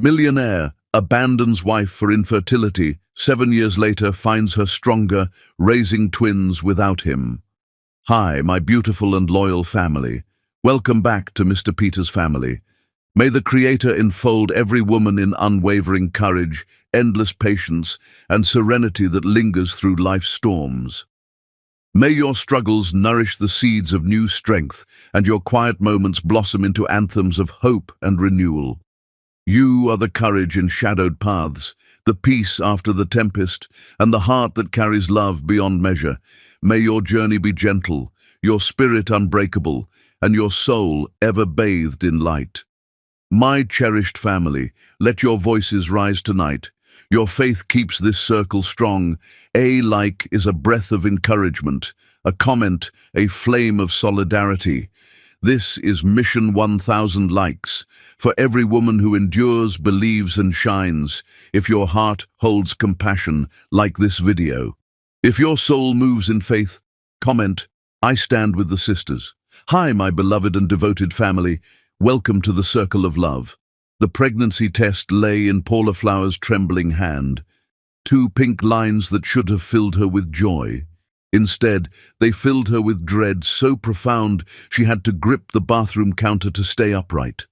Millionaire abandons wife for infertility, 7 years later finds her stronger, raising twins without him. Hi, my beautiful and loyal family. Welcome back to Mr. Peter's family. May the Creator enfold every woman in unwavering courage, endless patience, and serenity that lingers through life's storms. May your struggles nourish the seeds of new strength, and your quiet moments blossom into anthems of hope and renewal. You are the courage in shadowed paths, the peace after the tempest, and the heart that carries love beyond measure. May your journey be gentle, your spirit unbreakable, and your soul ever bathed in light. My cherished family, let your voices rise tonight. Your faith keeps this circle strong. A like is a breath of encouragement, a comment, a flame of solidarity. This is Mission 1000 likes, for every woman who endures, believes and shines. If your heart holds compassion, like this video. If your soul moves in faith, comment, I stand with the sisters. Hi, my beloved and devoted family. Welcome to the circle of love. The pregnancy test lay in Paula Flower's trembling hand. 2 pink lines that should have filled her with joy. Instead, they filled her with dread so profound she had to grip the bathroom counter to stay upright.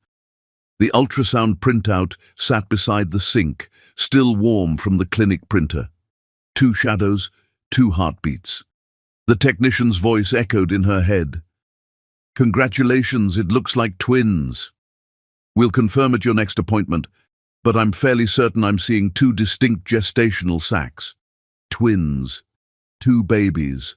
The ultrasound printout sat beside the sink, still warm from the clinic printer. 2 shadows, 2 heartbeats. The technician's voice echoed in her head. Congratulations, it looks like twins. We'll confirm at your next appointment, but I'm fairly certain I'm seeing 2 distinct gestational sacs. Twins. 2 babies.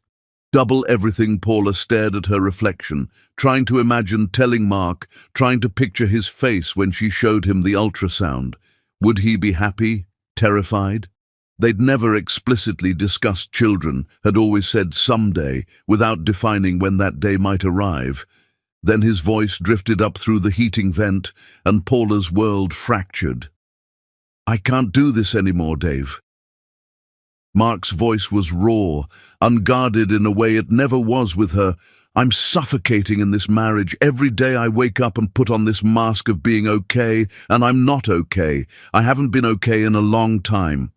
Double everything. Paula stared at her reflection, trying to imagine telling Mark, trying to picture his face when she showed him the ultrasound. Would he be happy? Terrified? They'd never explicitly discussed children, had always said someday, without defining when that day might arrive. Then his voice drifted up through the heating vent, and Paula's world fractured. I can't do this anymore, Dave. Mark's voice was raw, unguarded in a way it never was with her. I'm suffocating in this marriage. Every day I wake up and put on this mask of being okay, and I'm not okay. I haven't been okay in a long time.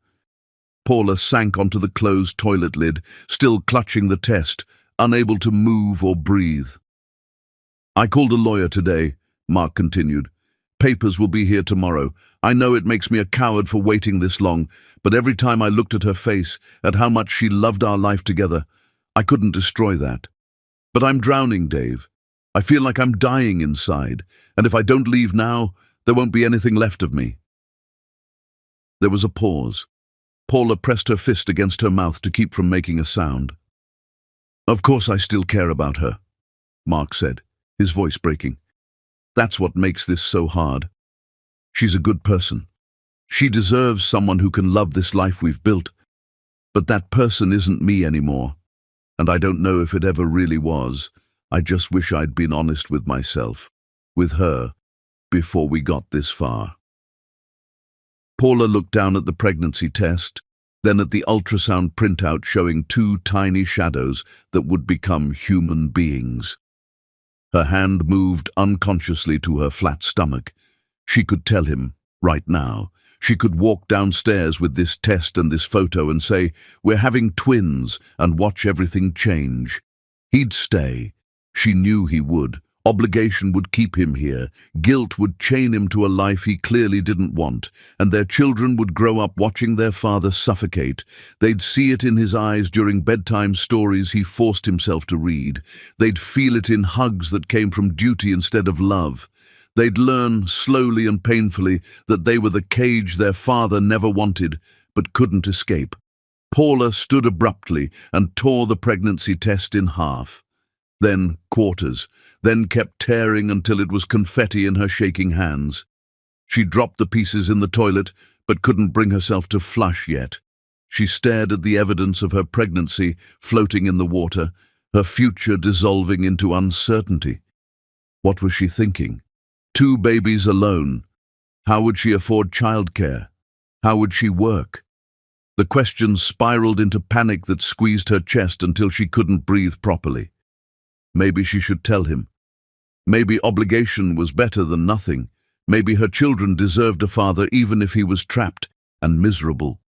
Paula sank onto the closed toilet lid, still clutching the test, unable to move or breathe. I called a lawyer today, Mark continued. Papers will be here tomorrow. I know it makes me a coward for waiting this long, but every time I looked at her face, at how much she loved our life together, I couldn't destroy that. But I'm drowning, Dave. I feel like I'm dying inside, and if I don't leave now, there won't be anything left of me. There was a pause. Paula pressed her fist against her mouth to keep from making a sound. Of course I still care about her, Mark said, his voice breaking. That's what makes this so hard. She's a good person. She deserves someone who can love this life we've built. But that person isn't me anymore. And I don't know if it ever really was. I just wish I'd been honest with myself, with her, before we got this far. Paula looked down at the pregnancy test, then at the ultrasound printout showing 2 tiny shadows that would become human beings. Her hand moved unconsciously to her flat stomach. She could tell him, right now. She could walk downstairs with this test and this photo and say, we're having twins, and watch everything change. He'd stay. She knew he would. Obligation would keep him here. Guilt would chain him to a life he clearly didn't want, and their children would grow up watching their father suffocate. They'd see it in his eyes during bedtime stories he forced himself to read. They'd feel it in hugs that came from duty instead of love. They'd learn, slowly and painfully, that they were the cage their father never wanted, but couldn't escape. Paula stood abruptly and tore the pregnancy test in half. Then quarters, then kept tearing until it was confetti in her shaking hands. She dropped the pieces in the toilet, but couldn't bring herself to flush yet. She stared at the evidence of her pregnancy floating in the water, her future dissolving into uncertainty. What was she thinking? 2 babies alone. How would she afford childcare? How would she work? The questions spiraled into panic that squeezed her chest until she couldn't breathe properly. Maybe she should tell him. Maybe obligation was better than nothing. Maybe her children deserved a father even if he was trapped and miserable.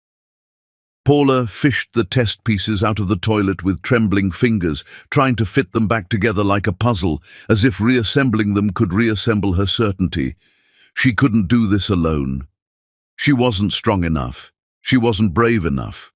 Paula fished the test pieces out of the toilet with trembling fingers, trying to fit them back together like a puzzle, as if reassembling them could reassemble her certainty. She couldn't do this alone. She wasn't strong enough. She wasn't brave enough.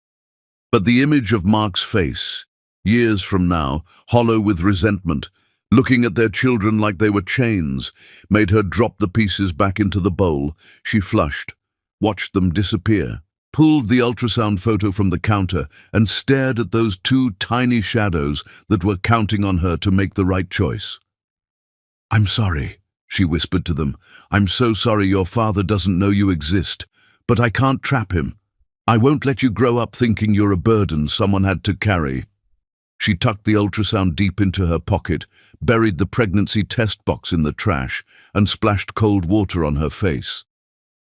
But the image of Mark's face, years from now, hollow with resentment, looking at their children like they were chains, made her drop the pieces back into the bowl. She flushed, watched them disappear, pulled the ultrasound photo from the counter and stared at those two tiny shadows that were counting on her to make the right choice. "I'm sorry," she whispered to them. "I'm so sorry your father doesn't know you exist, but I can't trap him. I won't let you grow up thinking you're a burden someone had to carry." She tucked the ultrasound deep into her pocket, buried the pregnancy test box in the trash, and splashed cold water on her face.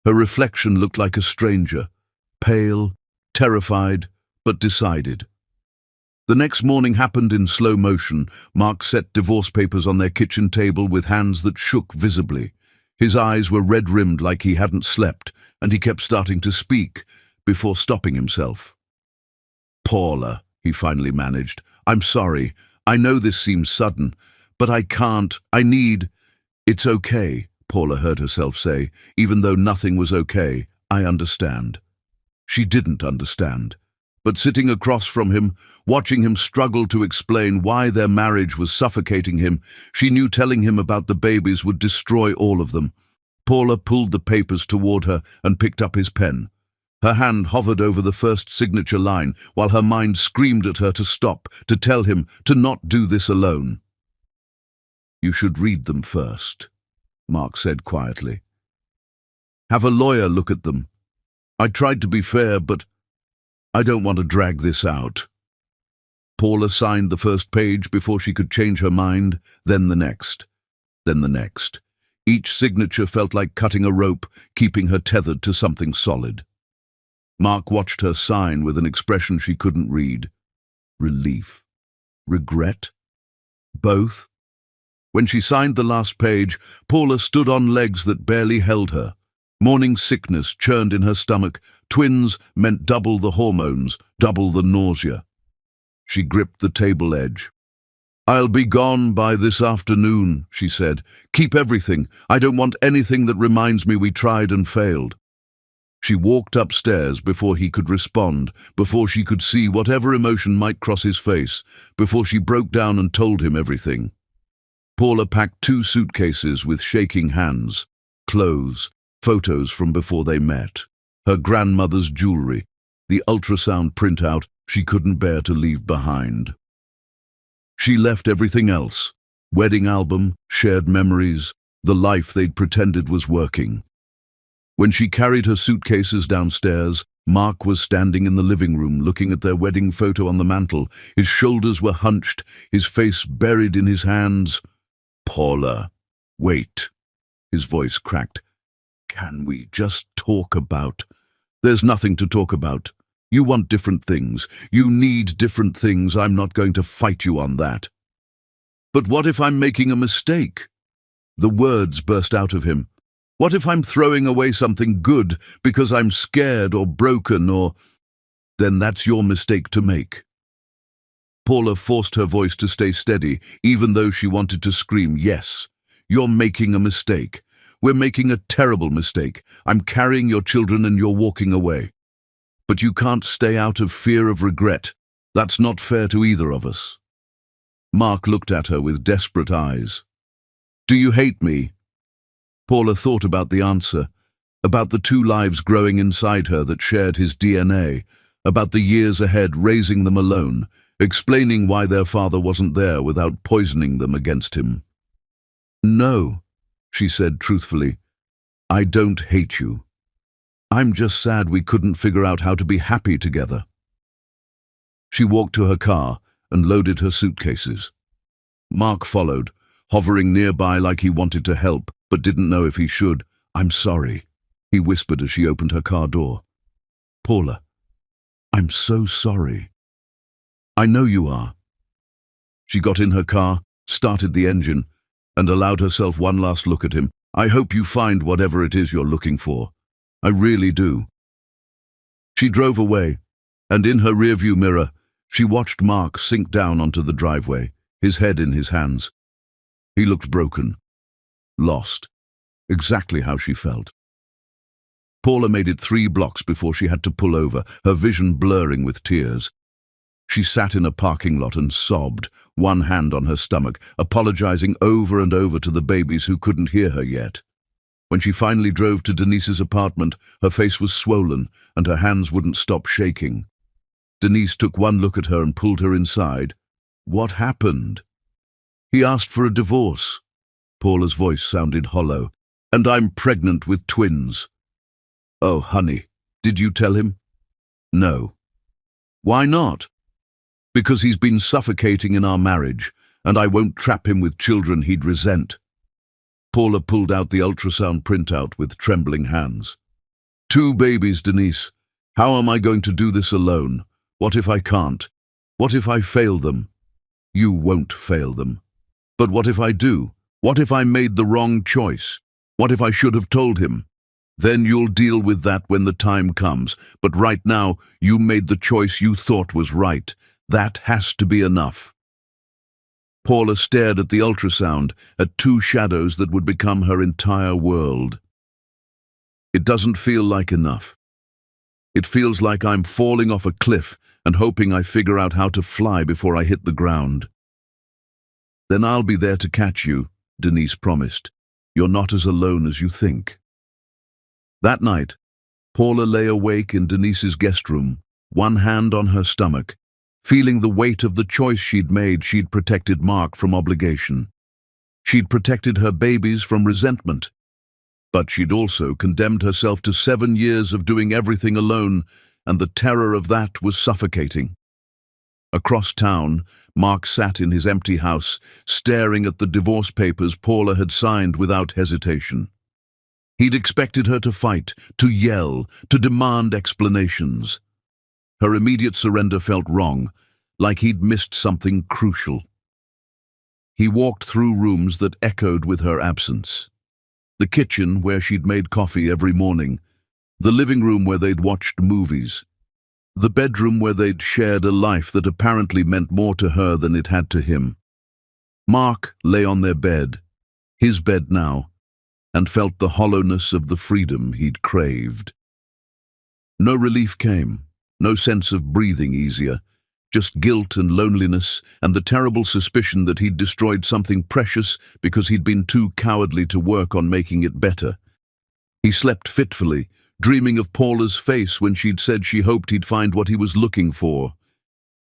Her reflection looked like a stranger, pale, terrified, but decided. The next morning happened in slow motion. Mark set divorce papers on their kitchen table with hands that shook visibly. His eyes were red-rimmed like he hadn't slept, and he kept starting to speak before stopping himself. "Paula," he finally managed, "I'm sorry. I know this seems sudden, but I can't. I need—" "It's okay," Paula heard herself say, even though nothing was okay. "I understand." She didn't understand. But sitting across from him, watching him struggle to explain why their marriage was suffocating him, she knew telling him about the babies would destroy all of them. Paula pulled the papers toward her and picked up his pen. Her hand hovered over the first signature line, while her mind screamed at her to stop, to tell him to not do this alone. "You should read them first," Mark said quietly. "Have a lawyer look at them. I tried to be fair, but I don't want to drag this out." Paula signed the first page before she could change her mind, then the next, then the next. Each signature felt like cutting a rope, keeping her tethered to something solid. Mark watched her sign with an expression she couldn't read. Relief? Regret? Both? When she signed the last page, Paula stood on legs that barely held her. Morning sickness churned in her stomach. Twins meant double the hormones, double the nausea. She gripped the table edge. "I'll be gone by this afternoon," she said. "Keep everything. I don't want anything that reminds me we tried and failed." She walked upstairs before he could respond, before she could see whatever emotion might cross his face, before she broke down and told him everything. Paula packed 2 suitcases with shaking hands, clothes, photos from before they met, her grandmother's jewelry, the ultrasound printout she couldn't bear to leave behind. She left everything else, wedding album, shared memories, the life they'd pretended was working. When she carried her suitcases downstairs, Mark was standing in the living room looking at their wedding photo on the mantel. His shoulders were hunched, his face buried in his hands. "Paula, wait," his voice cracked. "Can we just talk about—" "There's nothing to talk about. You want different things. You need different things. I'm not going to fight you on that." "But what if I'm making a mistake?" The words burst out of him. "What if I'm throwing away something good because I'm scared or broken or—" "Then that's your mistake to make." Paula forced her voice to stay steady, even though she wanted to scream, "Yes, you're making a mistake. We're making a terrible mistake. I'm carrying your children and you're walking away. But you can't stay out of fear of regret. That's not fair to either of us." Mark looked at her with desperate eyes. "Do you hate me?" Paula thought about the answer, about the 2 lives growing inside her that shared his DNA, about the years ahead raising them alone, explaining why their father wasn't there without poisoning them against him. "No," she said truthfully, "I don't hate you. I'm just sad we couldn't figure out how to be happy together." She walked to her car and loaded her suitcases. Mark followed, hovering nearby like he wanted to help, but didn't know if he should. "I'm sorry," he whispered as she opened her car door. "Paula, I'm so sorry." "I know you are." She got in her car, started the engine, and allowed herself one last look at him, I hope you find whatever it is you're looking for. I really do." She drove away, and in her rearview mirror, she watched Mark sink down onto the driveway, his head in his hands. He looked broken, lost, exactly how she felt. Paula made it 3 blocks before she had to pull over, her vision blurring with tears. She sat in a parking lot and sobbed, one hand on her stomach, apologizing over and over to the babies who couldn't hear her yet. When she finally drove to Denise's apartment, her face was swollen and her hands wouldn't stop shaking. Denise took one look at her and pulled her inside. "What happened?" "He asked for a divorce." Paula's voice sounded hollow. "And I'm pregnant with twins." "Oh, honey, did you tell him?" "No." "Why not?" "Because he's been suffocating in our marriage, and I won't trap him with children he'd resent." Paula pulled out the ultrasound printout with trembling hands. "2 babies, Denise. How am I going to do this alone? What if I can't? What if I fail them?" "You won't fail them." "But what if I do? What if I made the wrong choice? What if I should have told him?" "Then you'll deal with that when the time comes. But right now, you made the choice you thought was right. That has to be enough." Paula stared at the ultrasound, at 2 shadows that would become her entire world. "It doesn't feel like enough. It feels like I'm falling off a cliff and hoping I figure out how to fly before I hit the ground." "Then I'll be there to catch you," Denise promised. "You're not as alone as you think." That night, Paula lay awake in Denise's guest room, one hand on her stomach, feeling the weight of the choice she'd made. She'd protected Mark from obligation. She'd protected her babies from resentment. But she'd also condemned herself to 7 years of doing everything alone, and the terror of that was suffocating. Across town, Mark sat in his empty house, staring at the divorce papers Paula had signed without hesitation. He'd expected her to fight, to yell, to demand explanations. Her immediate surrender felt wrong, like he'd missed something crucial. He walked through rooms that echoed with her absence. The kitchen where she'd made coffee every morning, the living room where they'd watched movies, the bedroom where they'd shared a life that apparently meant more to her than it had to him. Mark lay on their bed, his bed now, and felt the hollowness of the freedom he'd craved. No relief came, no sense of breathing easier, just guilt and loneliness and the terrible suspicion that he'd destroyed something precious because he'd been too cowardly to work on making it better. He slept fitfully, dreaming of Paula's face when she'd said she hoped he'd find what he was looking for.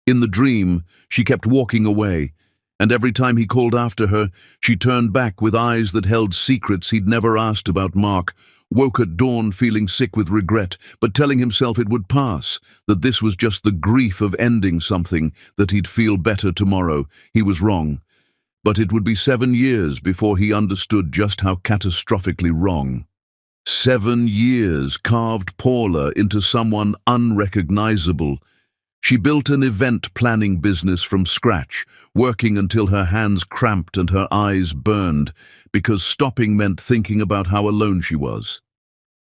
In the dream, she kept walking away, and every time he called after her, she turned back with eyes that held secrets he'd never asked about Mark, woke at dawn feeling sick with regret, but telling himself it would pass, that this was just the grief of ending something, that he'd feel better tomorrow. He was wrong. But it would be 7 years before he understood just how catastrophically wrong. 7 years carved Paula into someone unrecognizable. She built an event planning business from scratch, working until her hands cramped and her eyes burned, because stopping meant thinking about how alone she was.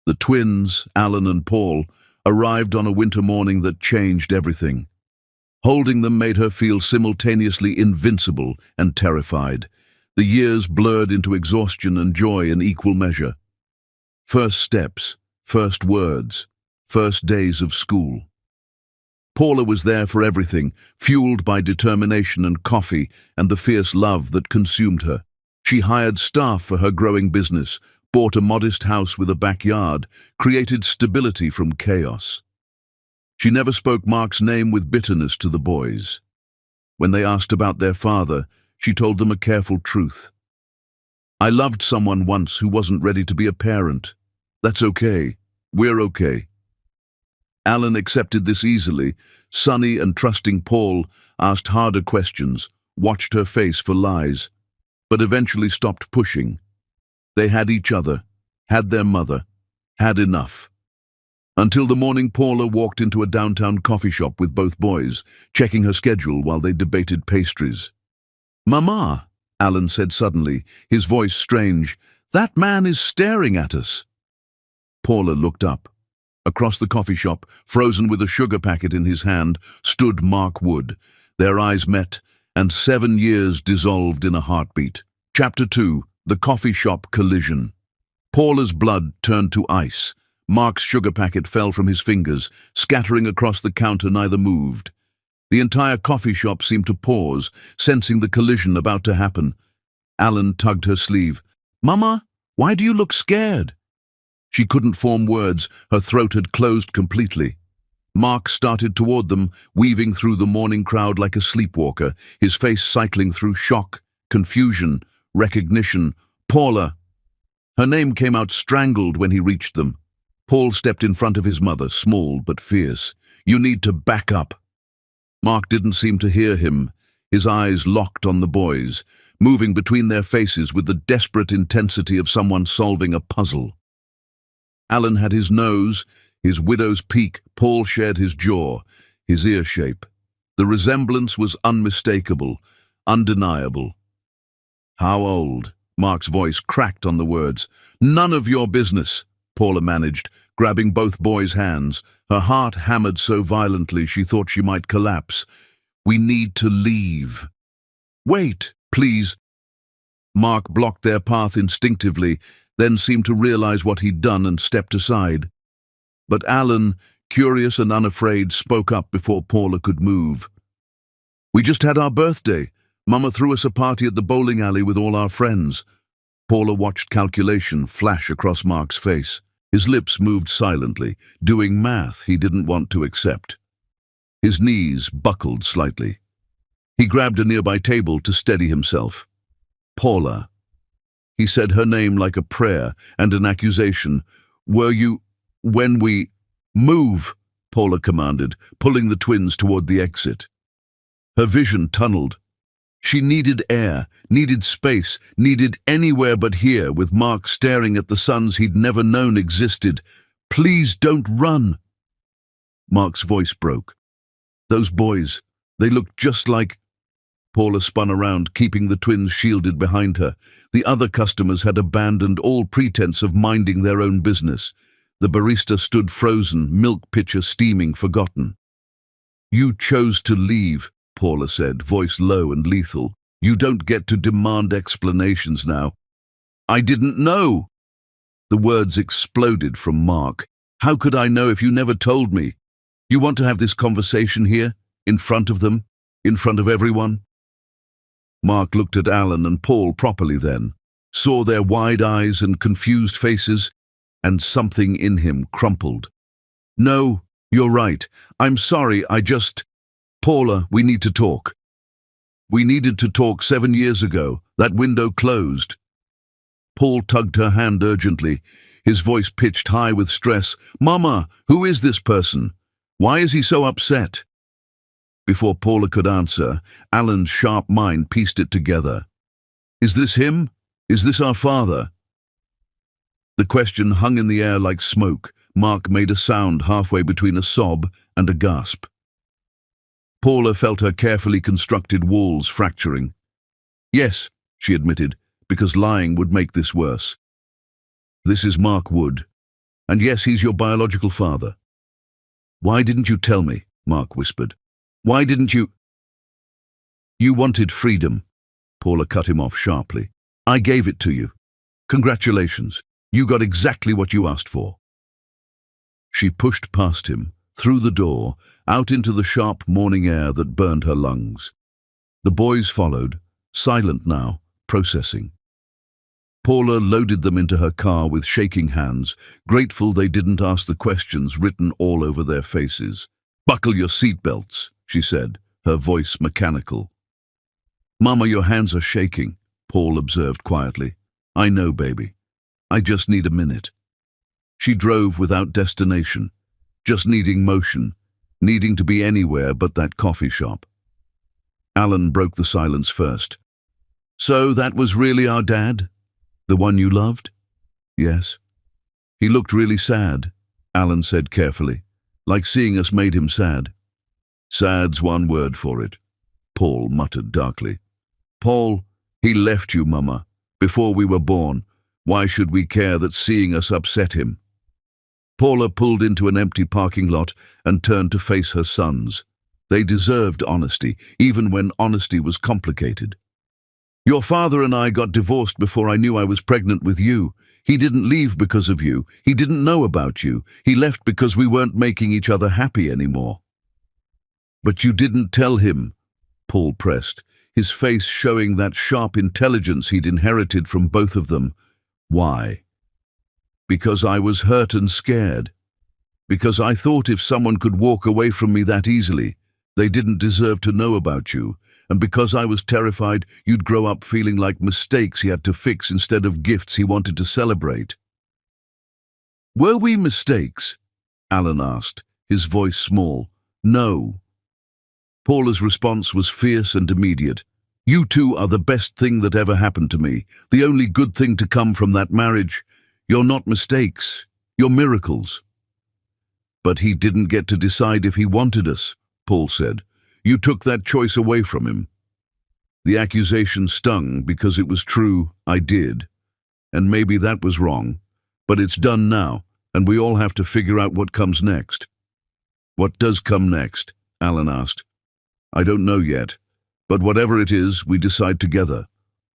The twins, Alan and Paul, arrived on a winter morning that changed everything. Holding them made her feel simultaneously invincible and terrified. The years blurred into exhaustion and joy in equal measure. First steps, first words, first days of school. Paula was there for everything, fueled by determination and coffee and the fierce love that consumed her. She hired staff for her growing business, bought a modest house with a backyard, created stability from chaos. She never spoke Mark's name with bitterness to the boys. When they asked about their father, she told them a careful truth. "I loved someone once who wasn't ready to be a parent. That's okay. We're okay." Alan accepted this easily. Sunny and trusting Paul asked harder questions, watched her face for lies, but eventually stopped pushing. They had each other, had their mother, had enough. Until the morning Paula walked into a downtown coffee shop with both boys, checking her schedule while they debated pastries. "Mama," Alan said suddenly, his voice strange, That man is staring at us. Paula looked up. Across the coffee shop, frozen with a sugar packet in his hand, stood Mark Wood. Their eyes met, and 7 years dissolved in a heartbeat. Chapter 2. The Coffee Shop Collision. Paula's blood turned to ice. Mark's sugar packet fell from his fingers, scattering across the counter. Neither moved. The entire coffee shop seemed to pause, sensing the collision about to happen. Alan tugged her sleeve. "Mama, why do you look scared?" She couldn't form words. Her throat had closed completely. Mark started toward them, weaving through the morning crowd like a sleepwalker, his face cycling through shock, confusion, recognition. "Paula!" Her name came out strangled when he reached them. Paul stepped in front of his mother, small but fierce. "You need to back up." Mark didn't seem to hear him, his eyes locked on the boys, moving between their faces with the desperate intensity of someone solving a puzzle. Alan had his nose, his widow's peak. Paul shared his jaw, his ear shape. The resemblance was unmistakable, undeniable. "How old?" Mark's voice cracked on the words. "None of your business," Paula managed, grabbing both boys' hands. Her heart hammered so violently she thought she might collapse. "We need to leave." "Wait, please." Mark blocked their path instinctively, then seemed to realize what he'd done and stepped aside. But Alan, curious and unafraid, spoke up before Paula could move. "We just had our birthday. Mama threw us a party at the bowling alley with all our friends." Paula watched calculation flash across Mark's face. His lips moved silently, doing math he didn't want to accept. His knees buckled slightly. He grabbed a nearby table to steady himself. "Paula." He said her name like a prayer and an accusation. "Were you... when we... Move," Paula commanded, pulling the twins toward the exit. Her vision tunneled. She needed air, needed space, needed anywhere but here, with Mark staring at the sons he'd never known existed. "Please don't run." Mark's voice broke. "Those boys, they looked just like..." Paula spun around, keeping the twins shielded behind her. The other customers had abandoned all pretense of minding their own business. The barista stood frozen, milk pitcher steaming, forgotten. "You chose to leave," Paula said, voice low and lethal. "You don't get to demand explanations now." "I didn't know." The words exploded from Mark. "How could I know if you never told me? You want to have this conversation here, in front of them, in front of everyone?" Mark looked at Alan and Paul properly then, saw their wide eyes and confused faces, and something in him crumpled. "No, you're right. I'm sorry, I just... Paula, we need to talk. We needed to talk 7 years ago. That window closed." Paul tugged her hand urgently, his voice pitched high with stress. "Mama, who is this person? Why is he so upset?" Before Paula could answer, Alan's sharp mind pieced it together. "Is this him? Is this our father?" The question hung in the air like smoke. Mark made a sound halfway between a sob and a gasp. Paula felt her carefully constructed walls fracturing. "Yes," she admitted, because lying would make this worse. "This is Mark Wood. And yes, he's your biological father." "Why didn't you tell me?" Mark whispered. "Why didn't you—" "You wanted freedom." Paula cut him off sharply. "I gave it to you. Congratulations. You got exactly what you asked for." She pushed past him, through the door, out into the sharp morning air that burned her lungs. The boys followed, silent now, processing. Paula loaded them into her car with shaking hands, grateful they didn't ask the questions written all over their faces. "Buckle your seatbelts," she said, her voice mechanical. "Mama, your hands are shaking," Paul observed quietly. "I know, baby. I just need a minute." She drove without destination, just needing motion, needing to be anywhere but that coffee shop. Alan broke the silence first. "So that was really our dad? The one you loved?" "Yes." "He looked really sad," Alan said carefully, "like seeing us made him sad." "Sad's one word for it," Paul muttered darkly. "Paul, he left you, Mama, before we were born. Why should we care that seeing us upset him? Paula pulled into an empty parking lot and turned to face her sons. They deserved honesty, even when honesty was complicated. Your father and I got divorced before I knew I was pregnant with you. He didn't leave because of you. He didn't know about you. He left because we weren't making each other happy anymore. But you didn't tell him, Paul pressed, his face showing that sharp intelligence he'd inherited from both of them. Why? Because I was hurt and scared. Because I thought if someone could walk away from me that easily, they didn't deserve to know about you, and because I was terrified you'd grow up feeling like mistakes he had to fix instead of gifts he wanted to celebrate. Were we mistakes? Alan asked, his voice small. No. Paula's response was fierce and immediate. You two are the best thing that ever happened to me, the only good thing to come from that marriage. You're not mistakes, you're miracles. But he didn't get to decide if he wanted us, Paul said. You took that choice away from him. The accusation stung because it was true, I did. And maybe that was wrong. But it's done now, and we all have to figure out what comes next. What does come next? Alan asked. I don't know yet, but whatever it is, we decide together,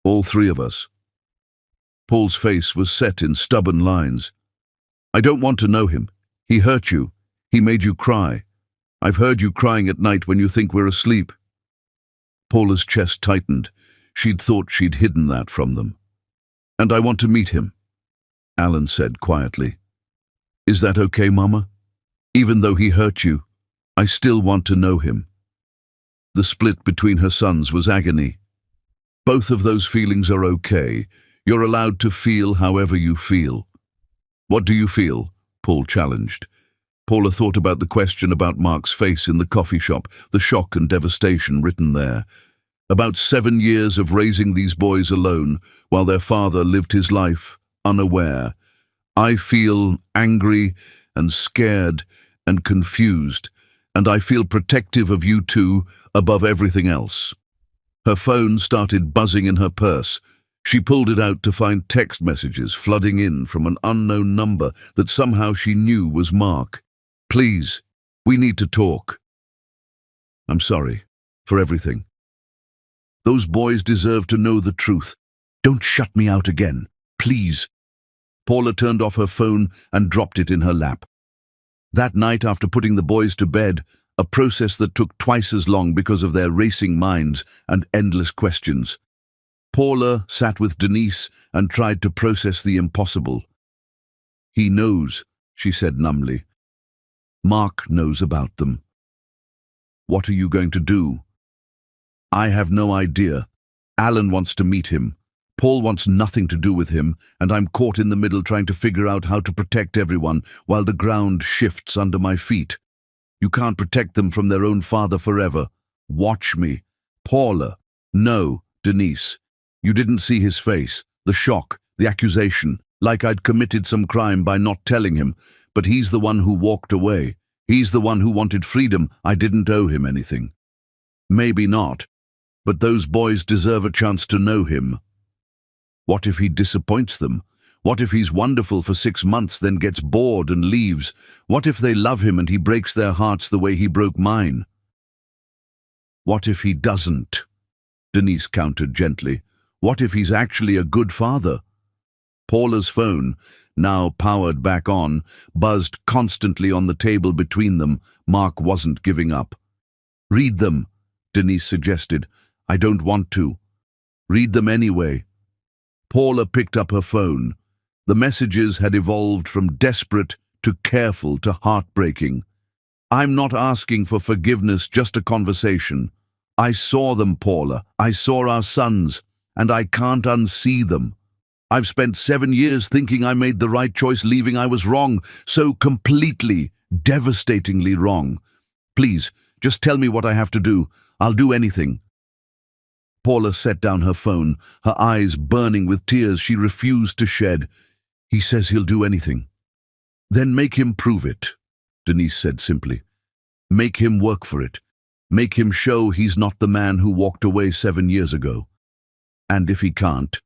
all three of us. Paul's face was set in stubborn lines. I don't want to know him. He hurt you. He made you cry. I've heard you crying at night when you think we're asleep. Paula's chest tightened. She'd thought she'd hidden that from them. And I want to meet him, Alan said quietly. Is that okay, Mama? Even though he hurt you, I still want to know him. The split between her sons was agony. Both of those feelings are okay. You're allowed to feel however you feel. What do you feel? Paul challenged. Paula thought about the question about Mark's face in the coffee shop, the shock and devastation written there. About 7 years of raising these boys alone, while their father lived his life unaware. I feel angry and scared and confused, and I feel protective of you two above everything else. Her phone started buzzing in her purse. She pulled it out to find text messages flooding in from an unknown number that somehow she knew was Mark. Please, we need to talk. I'm sorry for everything. Those boys deserve to know the truth. Don't shut me out again, please. Paula turned off her phone and dropped it in her lap. That night, after putting the boys to bed, a process that took twice as long because of their racing minds and endless questions, Paula sat with Denise and tried to process the impossible. He knows, she said numbly. Mark knows about them. What are you going to do? I have no idea. Alan wants to meet him. Paul wants nothing to do with him, and I'm caught in the middle trying to figure out how to protect everyone while the ground shifts under my feet. You can't protect them from their own father forever. Watch me. Paula. No, Denise. You didn't see his face, the shock, the accusation, like I'd committed some crime by not telling him, but he's the one who walked away. He's the one who wanted freedom. I didn't owe him anything. Maybe not, but those boys deserve a chance to know him. What if he disappoints them? What if he's wonderful for 6 months, then gets bored and leaves? What if they love him and he breaks their hearts the way he broke mine? What if he doesn't? Denise countered gently. What if he's actually a good father? Paula's phone, now powered back on, buzzed constantly on the table between them. Mark wasn't giving up. Read them, Denise suggested. I don't want to. Read them anyway. Paula picked up her phone. The messages had evolved from desperate to careful to heartbreaking. I'm not asking for forgiveness, just a conversation. I saw them, Paula. I saw our sons, and I can't unsee them. I've spent 7 years thinking I made the right choice, leaving I was wrong, so completely, devastatingly wrong. Please, just tell me what I have to do. I'll do anything. Paula set down her phone, her eyes burning with tears she refused to shed. He says he'll do anything. Then make him prove it, Denise said simply. Make him work for it. Make him show he's not the man who walked away 7 years ago. And if he can't,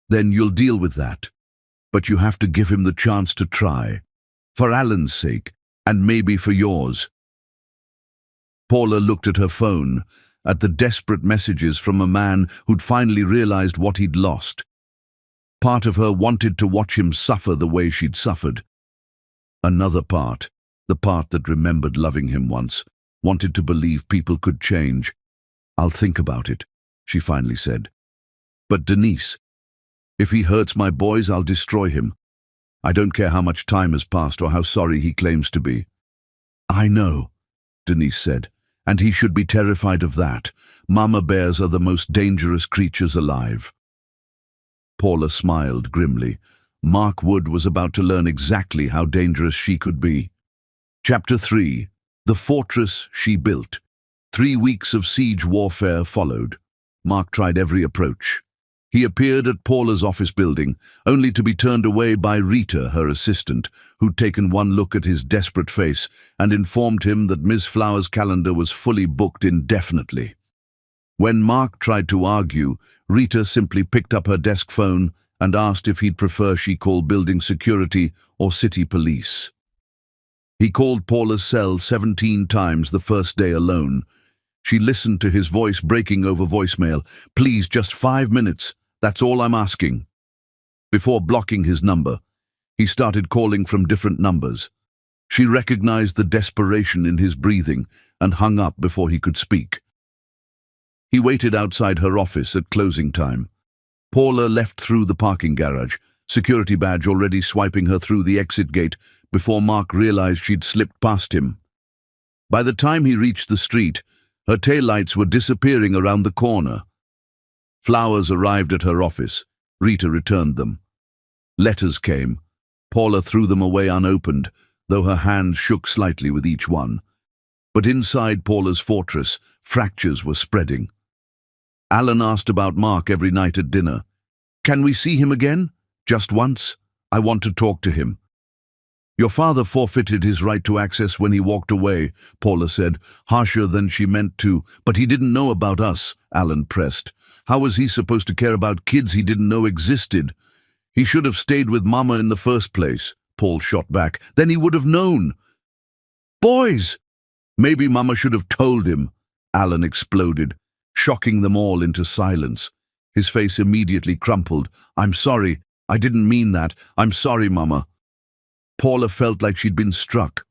then you'll deal with that. but you have to give him the chance to try. For Alan's sake, and maybe for yours." Paula looked at her phone, at the desperate messages from a man who'd finally realized what he'd lost. Part of her wanted to watch him suffer the way she'd suffered. Another part, the part that remembered loving him once, wanted to believe people could change. "I'll think about it," she finally said. "But Denise, if he hurts my boys, I'll destroy him. I don't care how much time has passed or how sorry he claims to be." "I know," Denise said, "and he should be terrified of that. Mama bears are the most dangerous creatures alive." Paula smiled grimly. Mark Wood was about to learn exactly how dangerous she could be. Chapter 3. The Fortress She Built. 3 weeks of siege warfare followed. Mark tried every approach. He appeared at Paula's office building, only to be turned away by Rita, her assistant, who'd taken one look at his desperate face and informed him that Ms. Flower's calendar was fully booked indefinitely. When Mark tried to argue, Rita simply picked up her desk phone and asked if he'd prefer she call building security or city police. He called Paula's cell 17 times the first day alone. She listened to his voice breaking over voicemail. "Please, just 5 minutes. That's all I'm asking." Before blocking his number, he started calling from different numbers. She recognized the desperation in his breathing and hung up before he could speak. He waited outside her office at closing time. Paula left through the parking garage, security badge already swiping her through the exit gate before Mark realized she'd slipped past him. By the time he reached the street, her taillights were disappearing around the corner. Flowers arrived at her office. Rita returned them. Letters came. Paula threw them away unopened, though her hands shook slightly with each one. But inside Paula's fortress, fractures were spreading. Alan asked about Mark every night at dinner. "Can we see him again? Just once? I want to talk to him." "Your father forfeited his right to access when he walked away," Paula said, harsher than she meant to. "But he didn't know about us," Alan pressed. "How was he supposed to care about kids he didn't know existed?" "He should have stayed with Mama in the first place," Paul shot back. "Then he would have known." "Boys!" "Maybe Mama should have told him," Alan exploded, shocking them all into silence. His face immediately crumpled. "I'm sorry. I didn't mean that. I'm sorry, Mama." Paula felt like she'd been struck.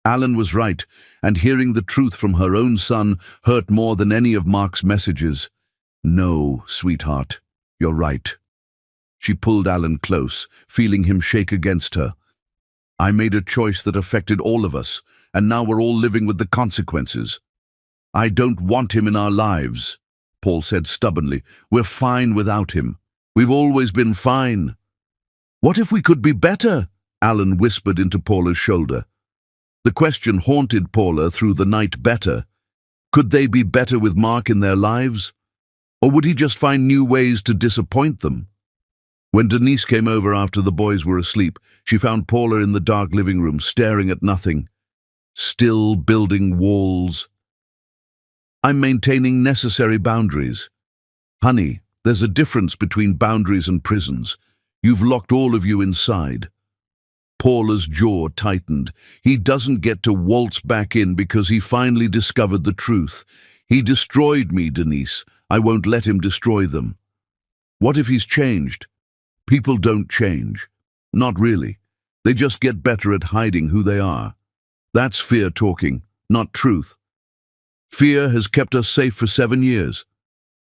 Alan was right, and hearing the truth from her own son hurt more than any of Mark's messages. "No, sweetheart, you're right." She pulled Alan close, feeling him shake against her. "I made a choice that affected all of us, and now we're all living with the consequences. I don't want him in our lives," Paul said stubbornly. "We're fine without him. We've always been fine." "What if we could be better?" Alan whispered into Paula's shoulder. The question haunted Paula through the night. Better? Could they be better with Mark in their lives? Or would he just find new ways to disappoint them? When Denise came over after the boys were asleep, she found Paula in the dark living room, staring at nothing. Still building walls. "I'm maintaining necessary boundaries." "Honey, there's a difference between boundaries and prisons. You've locked all of you inside." Paula's jaw tightened. "He doesn't get to waltz back in because he finally discovered the truth. He destroyed me, Denise. I won't let him destroy them." "What if he's changed?" "People don't change. Not really. They just get better at hiding who they are. That's fear talking, not truth. Fear has kept us safe for 7 years.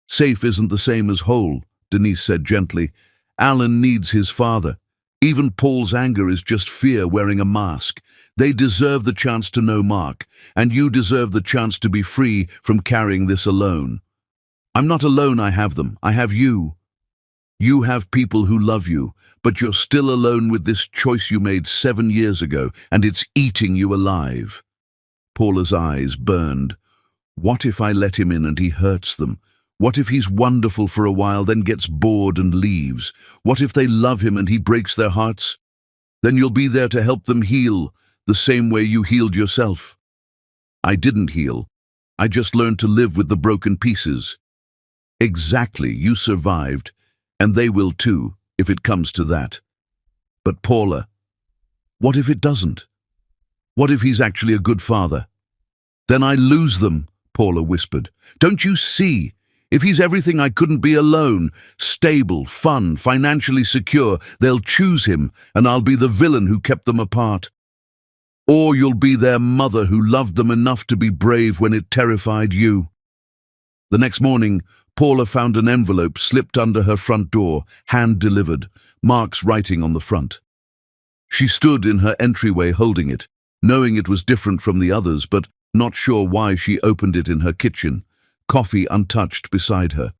Safe isn't the same as whole," Denise said gently. "Alan needs his father. Even Paul's anger is just fear wearing a mask. They deserve the chance to know Mark, and you deserve the chance to be free from carrying this alone." "I'm not alone, I have them. I have you. You have people who love you, but you're still alone with this choice you made 7 years ago, and it's eating you alive." Paula's eyes burned. What if I let him in and he hurts them? What if he's wonderful for a while, then gets bored and leaves? What if they love him and he breaks their hearts? Then you'll be there to help them heal, the same way you healed yourself. "I didn't heal. I just learned to live with the broken pieces." "Exactly, you survived, and they will too, if it comes to that." But Paula, what if it doesn't? What if he's actually a good father? Then I lose them, Paula whispered. Don't you see? If he's everything I couldn't be alone, stable, fun, financially secure, they'll choose him, and I'll be the villain who kept them apart. Or you'll be their mother who loved them enough to be brave when it terrified you. The next morning, Paula found an envelope slipped under her front door, hand-delivered, Mark's writing on the front. She stood in her entryway holding it, knowing it was different from the others, but not sure why she opened it in her kitchen, coffee untouched beside her.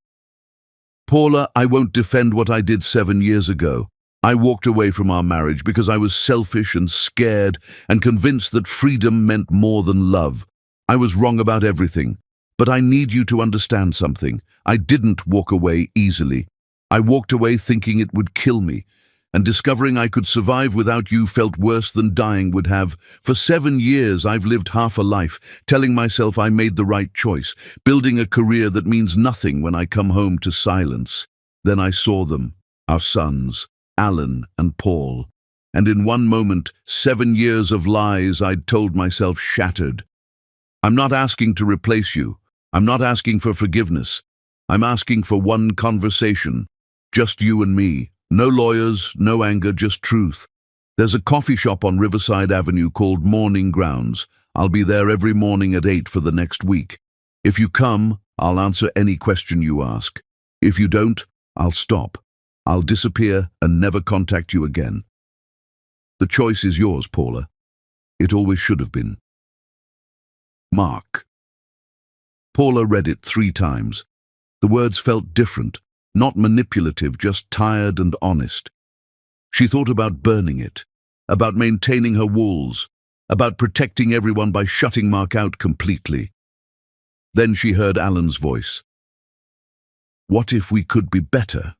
Paula, I won't defend what I did 7 years ago. I walked away from our marriage because I was selfish and scared and convinced that freedom meant more than love. I was wrong about everything. But I need you to understand something. I didn't walk away easily. I walked away thinking it would kill me, and discovering I could survive without you felt worse than dying would have. For 7 years, I've lived half a life, telling myself I made the right choice, building a career that means nothing when I come home to silence. Then I saw them, our sons, Alan and Paul, and in one moment, 7 years of lies I'd told myself shattered. I'm not asking to replace you. I'm not asking for forgiveness. I'm asking for one conversation. Just you and me. No lawyers, no anger, just truth. There's a coffee shop on Riverside Avenue called Morning Grounds. I'll be there every morning at 8 for the next week. If you come, I'll answer any question you ask. If you don't, I'll stop. I'll disappear and never contact you again. The choice is yours, Paula. It always should have been. Mark. Paula read it 3 times. The words felt different, not manipulative, just tired and honest. She thought about burning it, about maintaining her walls, about protecting everyone by shutting Mark out completely. Then she heard Alan's voice. What if we could be better?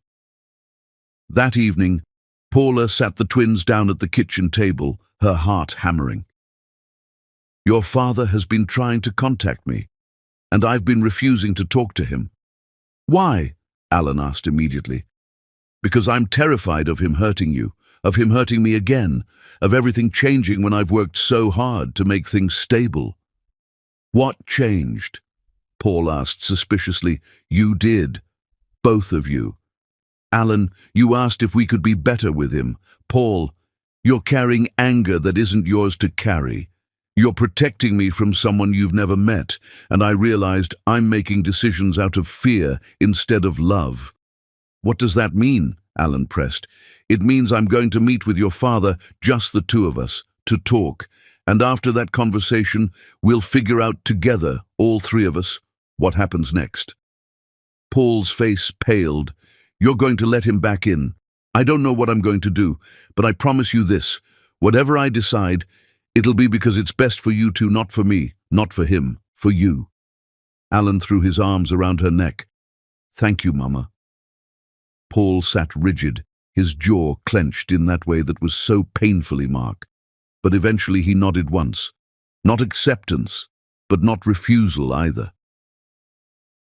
That evening, Paula sat the twins down at the kitchen table, her heart hammering. Your father has been trying to contact me, and I've been refusing to talk to him. Why? Alan asked immediately. Because I'm terrified of him hurting you, of him hurting me again, of everything changing when I've worked so hard to make things stable. What changed? Paul asked suspiciously. You did. Both of you. Alan, you asked if we could be better with him. Paul, you're carrying anger that isn't yours to carry. You're protecting me from someone you've never met, and I realized I'm making decisions out of fear instead of love. What does that mean? Alan pressed. It means I'm going to meet with your father, just the 2 of us, to talk, and after that conversation, we'll figure out together, all 3 of us, what happens next. Paul's face paled. You're going to let him back in. I don't know what I'm going to do, but I promise you this. Whatever I decide, it'll be because it's best for you 2, not for me, not for him, for you. Alan threw his arms around her neck. Thank you, Mama. Paul sat rigid, his jaw clenched in that way that was so painfully Mark. But eventually he nodded once. Not acceptance, but not refusal either.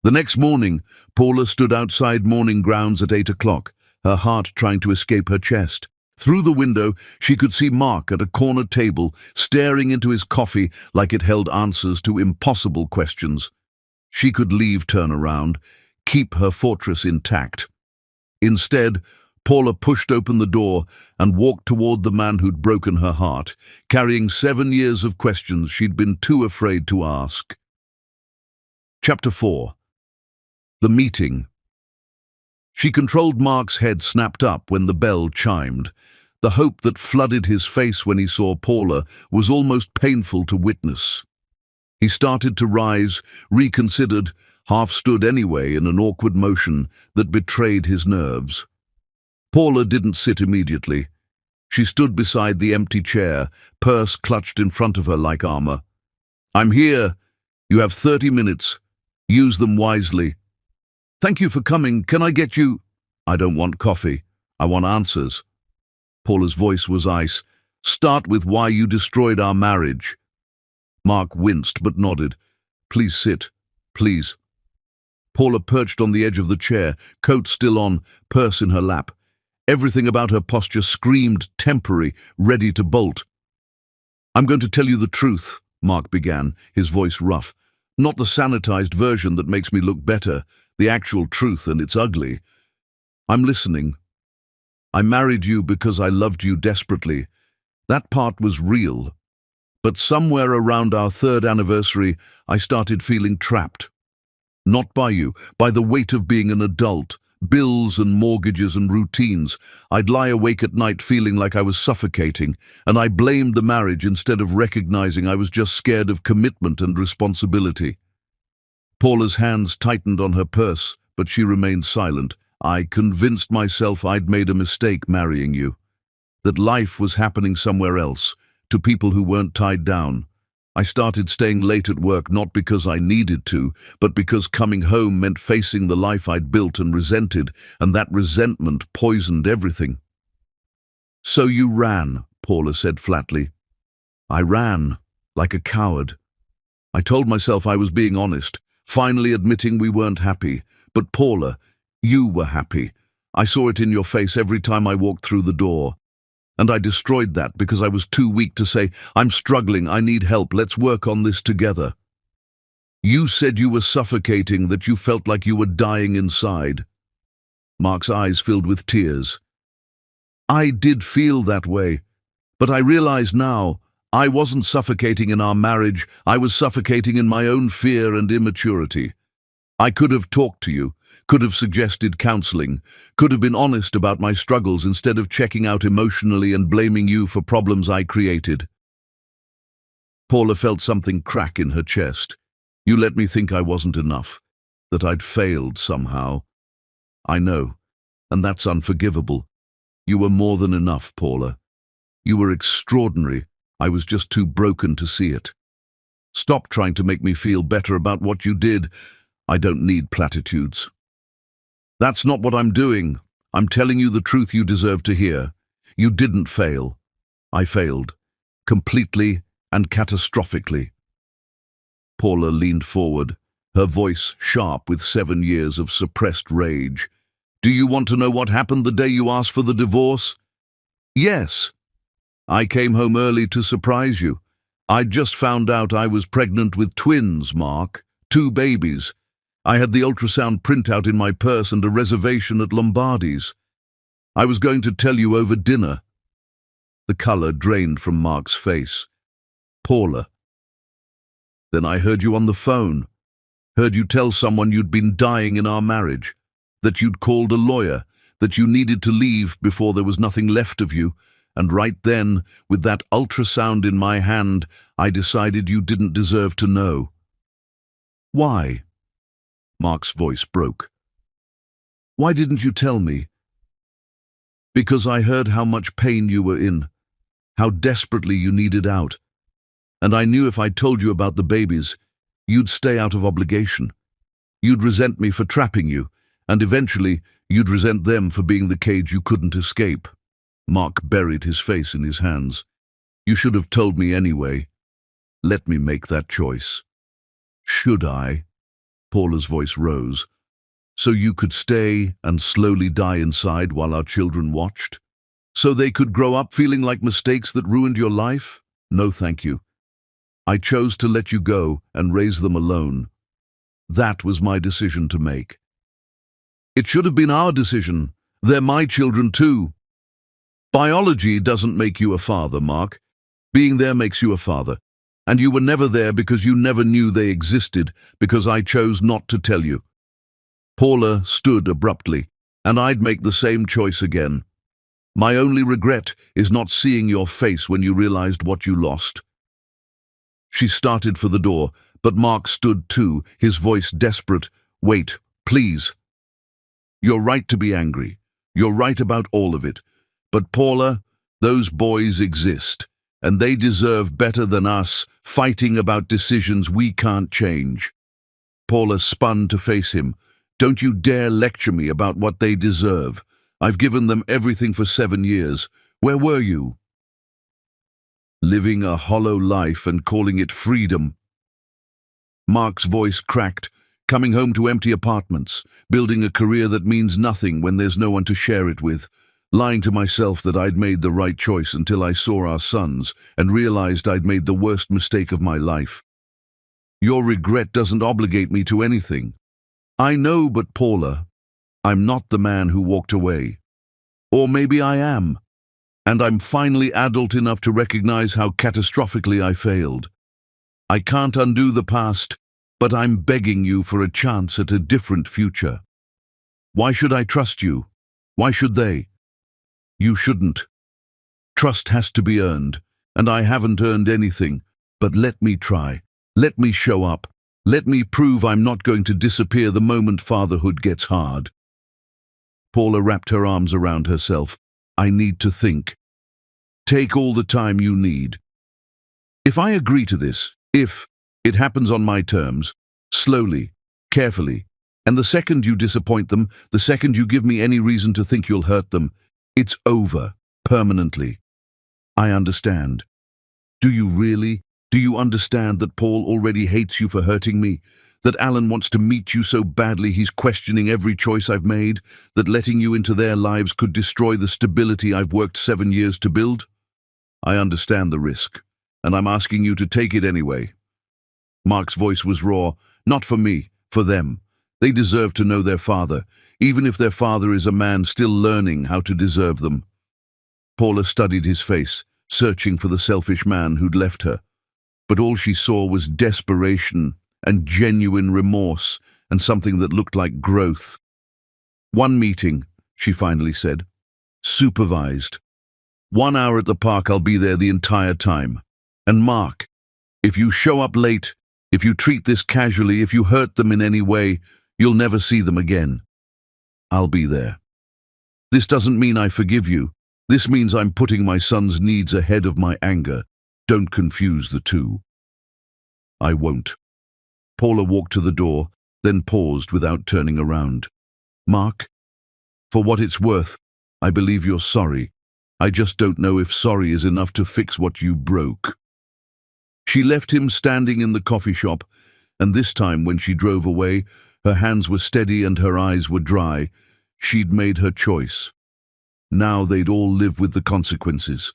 The next morning, Paula stood outside Morning Grounds at 8 o'clock, her heart trying to escape her chest. Through the window, she could see Mark at a corner table, staring into his coffee like it held answers to impossible questions. She could leave, turn around, keep her fortress intact. Instead, Paula pushed open the door and walked toward the man who'd broken her heart, carrying 7 years of questions she'd been too afraid to ask. Chapter 4. The Meeting. She controlled Mark's head snapped up when the bell chimed. The hope that flooded his face when he saw Paula was almost painful to witness. He started to rise, reconsidered, half stood anyway in an awkward motion that betrayed his nerves. Paula didn't sit immediately. She stood beside the empty chair, purse clutched in front of her like armor. I'm here. You have 30 minutes. Use them wisely. Thank you for coming. Can I get you? I don't want coffee. I want answers. Paula's voice was ice. Start with why you destroyed our marriage. Mark winced but nodded. Please sit. Please. Paula perched on the edge of the chair, coat still on, purse in her lap. Everything about her posture screamed temporary, ready to bolt. "I'm going to tell you the truth," Mark began, his voice rough. "Not the sanitized version that makes me look better, the actual truth, and it's ugly. I'm listening. I married you because I loved you desperately. That part was real. But somewhere around our 3rd anniversary, I started feeling trapped. Not by you, by the weight of being an adult, bills and mortgages and routines. I'd lie awake at night feeling like I was suffocating, and I blamed the marriage instead of recognizing I was just scared of commitment and responsibility." Paula's hands tightened on her purse, but she remained silent. "I convinced myself I'd made a mistake marrying you, that life was happening somewhere else, to people who weren't tied down. I started staying late at work not because I needed to, but because coming home meant facing the life I'd built and resented, and that resentment poisoned everything." "So you ran," Paula said flatly. "I ran, like a coward. I told myself I was being honest, finally admitting we weren't happy. But Paula, you were happy. I saw it in your face every time I walked through the door. And I destroyed that because I was too weak to say, 'I'm struggling, I need help, let's work on this together.' You said you were suffocating, that you felt like you were dying inside." Mark's eyes filled with tears. "I did feel that way, but I realize now I wasn't suffocating in our marriage, I was suffocating in my own fear and immaturity. I could have talked to you, could have suggested counseling, could have been honest about my struggles instead of checking out emotionally and blaming you for problems I created." Paula felt something crack in her chest. "You let me think I wasn't enough, that I'd failed somehow. I know, and that's unforgivable. You were more than enough, Paula. You were extraordinary. I was just too broken to see it. Stop trying to make me feel better about what you did. I don't need platitudes. That's not what I'm doing. I'm telling you the truth you deserve to hear. You didn't fail. I failed. Completely and catastrophically." Paula leaned forward, her voice sharp with 7 years of suppressed rage. "Do you want to know what happened the day you asked for the divorce?" "Yes. I came home early to surprise you. I'd just found out I was pregnant with twins, Mark. 2 babies. I had the ultrasound printout in my purse and a reservation at Lombardi's. I was going to tell you over dinner." The color drained from Mark's face. "Paula. Then I heard you on the phone. Heard you tell someone you'd been dying in our marriage, that you'd called a lawyer, that you needed to leave before there was nothing left of you, and right then, with that ultrasound in my hand, I decided you didn't deserve to know." "Why?" Mark's voice broke. "Why didn't you tell me?" "Because I heard how much pain you were in, how desperately you needed out. And I knew if I told you about the babies, you'd stay out of obligation. You'd resent me for trapping you, and eventually you'd resent them for being the cage you couldn't escape." Mark buried his face in his hands. "You should have told me anyway. Let me make that choice." "Should I?" Paula's voice rose. "So you could stay and slowly die inside while our children watched? So they could grow up feeling like mistakes that ruined your life? No, thank you. I chose to let you go and raise them alone. That was my decision to make." "It should have been our decision. They're my children too." "Biology doesn't make you a father, Mark. Being there makes you a father. And you were never there because you never knew they existed, because I chose not to tell you." Paula stood abruptly, "And I'd make the same choice again. My only regret is not seeing your face when you realized what you lost." She started for the door, but Mark stood too, his voice desperate. "Wait, please. You're right to be angry. You're right about all of it. But Paula, those boys exist, and they deserve better than us fighting about decisions we can't change." Paula spun to face him. "Don't you dare lecture me about what they deserve. I've given them everything for 7 years. Where were you? Living a hollow life and calling it freedom." Mark's voice cracked, "Coming home to empty apartments, building a career that means nothing when there's no one to share it with, lying to myself that I'd made the right choice until I saw our sons and realized I'd made the worst mistake of my life. Your regret doesn't obligate me to anything. I know, but Paula, I'm not the man who walked away. Or maybe I am. And I'm finally adult enough to recognize how catastrophically I failed. I can't undo the past, but I'm begging you for a chance at a different future. Why should I trust you? Why should they? You shouldn't. Trust has to be earned, and I haven't earned anything, but let me try. Let me show up. Let me prove I'm not going to disappear the moment fatherhood gets hard. Paula wrapped her arms around herself. I need to think. Take all the time you need. If I agree to this, if it happens on my terms, slowly, carefully, and the second you disappoint them, the second you give me any reason to think you'll hurt them, it's over, permanently. I understand. Do you really? Do you understand that Paul already hates you for hurting me? That Alan wants to meet you so badly he's questioning every choice I've made? That letting you into their lives could destroy the stability I've worked 7 years to build? I understand the risk, and I'm asking you to take it anyway. Mark's voice was raw. Not for me, for them. They deserve to know their father, even if their father is a man still learning how to deserve them. Paula studied his face, searching for the selfish man who'd left her. But all she saw was desperation and genuine remorse and something that looked like growth. One meeting, she finally said. Supervised. 1 hour at the park, I'll be there the entire time. And Mark, if you show up late, if you treat this casually, if you hurt them in any way, you'll never see them again. I'll be there. This doesn't mean I forgive you. This means I'm putting my son's needs ahead of my anger. Don't confuse the two. I won't. Paula walked to the door, then paused without turning around. Mark, for what it's worth, I believe you're sorry. I just don't know if sorry is enough to fix what you broke. She left him standing in the coffee shop, and this time when she drove away, her hands were steady and her eyes were dry. She'd made her choice. Now they'd all live with the consequences.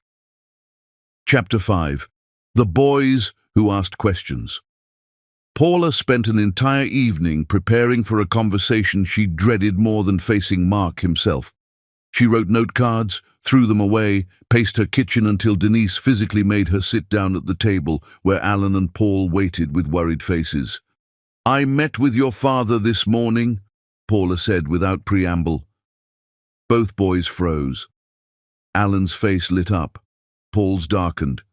Chapter 5. The Boys Who Asked Questions. Paula spent an entire evening preparing for a conversation she dreaded more than facing Mark himself. She wrote note cards, threw them away, paced her kitchen until Denise physically made her sit down at the table where Alan and Paul waited with worried faces. I met with your father this morning, Paula said without preamble. Both boys froze. Alan's face lit up. Paul's darkened.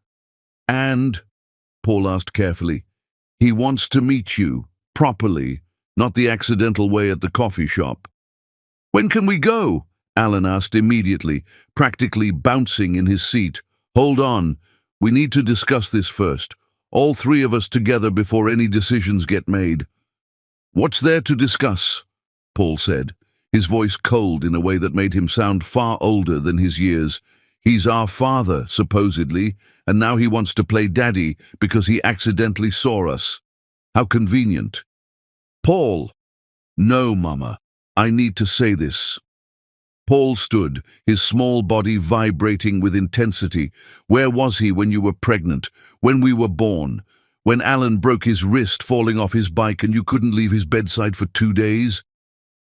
And, Paul asked carefully, he wants to meet you, properly, not the accidental way at the coffee shop. When can we go? Alan asked immediately, practically bouncing in his seat. Hold on, we need to discuss this first. All three of us together before any decisions get made. What's there to discuss? Paul said, his voice cold in a way that made him sound far older than his years. He's our father, supposedly, and now he wants to play daddy because he accidentally saw us. How convenient. Paul. No, Mama. I need to say this. Paul stood, his small body vibrating with intensity. Where was he when you were pregnant? When we were born? When Alan broke his wrist falling off his bike and you couldn't leave his bedside for 2 days?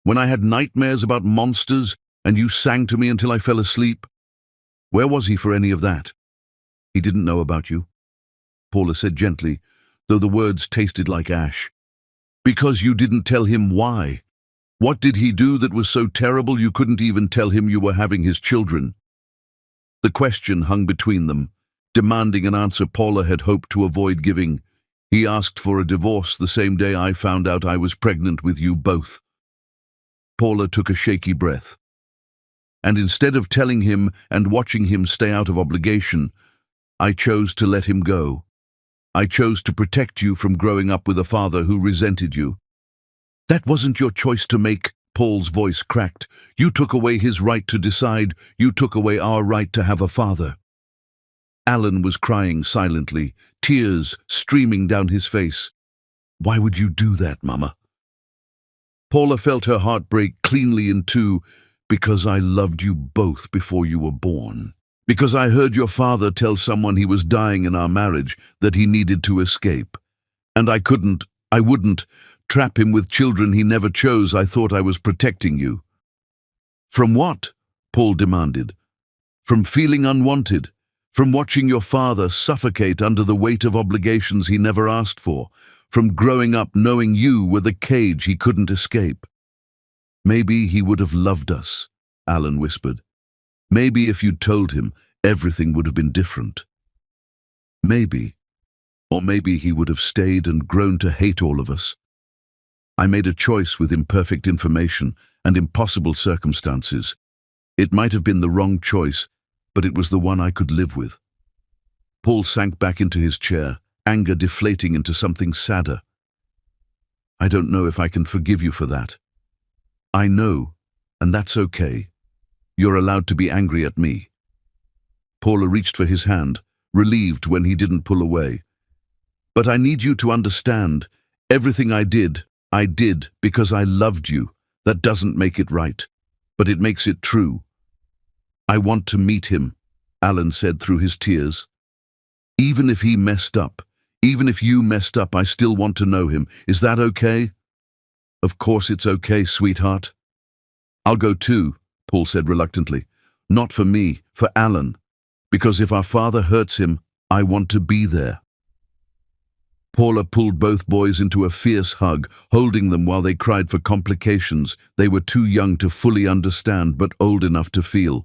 When I had nightmares about monsters and you sang to me until I fell asleep? Where was he for any of that? He didn't know about you, Paula said gently, though the words tasted like ash. Because you didn't tell him why. What did he do that was so terrible you couldn't even tell him you were having his children? The question hung between them, demanding an answer Paula had hoped to avoid giving. He asked for a divorce the same day I found out I was pregnant with you both. Paula took a shaky breath. And instead of telling him and watching him stay out of obligation, I chose to let him go. I chose to protect you from growing up with a father who resented you. That wasn't your choice to make, Paul's voice cracked. You took away his right to decide. You took away our right to have a father. Alan was crying silently, tears streaming down his face. Why would you do that, Mama? Paula felt her heart break cleanly in two, Because I loved you both before you were born. Because I heard your father tell someone he was dying in our marriage that he needed to escape. And I wouldn't trap him with children he never chose. I thought I was protecting you. From what? Paul demanded. From feeling unwanted. From watching your father suffocate under the weight of obligations he never asked for. From growing up knowing you were the cage he couldn't escape. Maybe he would have loved us, Alan whispered. Maybe if you'd told him, everything would have been different. Maybe. Or maybe he would have stayed and grown to hate all of us. I made a choice with imperfect information and impossible circumstances. It might have been the wrong choice, but it was the one I could live with. Paul sank back into his chair, anger deflating into something sadder. I don't know if I can forgive you for that. I know, and that's okay. You're allowed to be angry at me. Paula reached for his hand, relieved when he didn't pull away. But I need you to understand, everything I did because I loved you. That doesn't make it right, but it makes it true. I want to meet him, Alan said through his tears. Even if he messed up, even if you messed up, I still want to know him. Is that okay? Of course it's okay, sweetheart. I'll go too, Paul said reluctantly. Not for me, for Alan. Because if our father hurts him, I want to be there. Paula pulled both boys into a fierce hug, holding them while they cried for complications they were too young to fully understand but old enough to feel.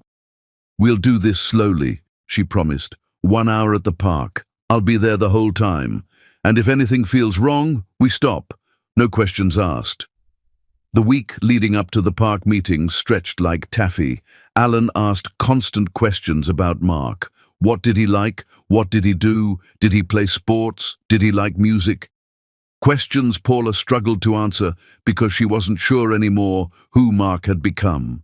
We'll do this slowly, she promised. 1 hour at the park. I'll be there the whole time. And if anything feels wrong, we stop. No questions asked. The week leading up to the park meeting stretched like taffy. Alan asked constant questions about Mark. What did he like? What did he do? Did he play sports? Did he like music? Questions Paula struggled to answer because she wasn't sure anymore who Mark had become.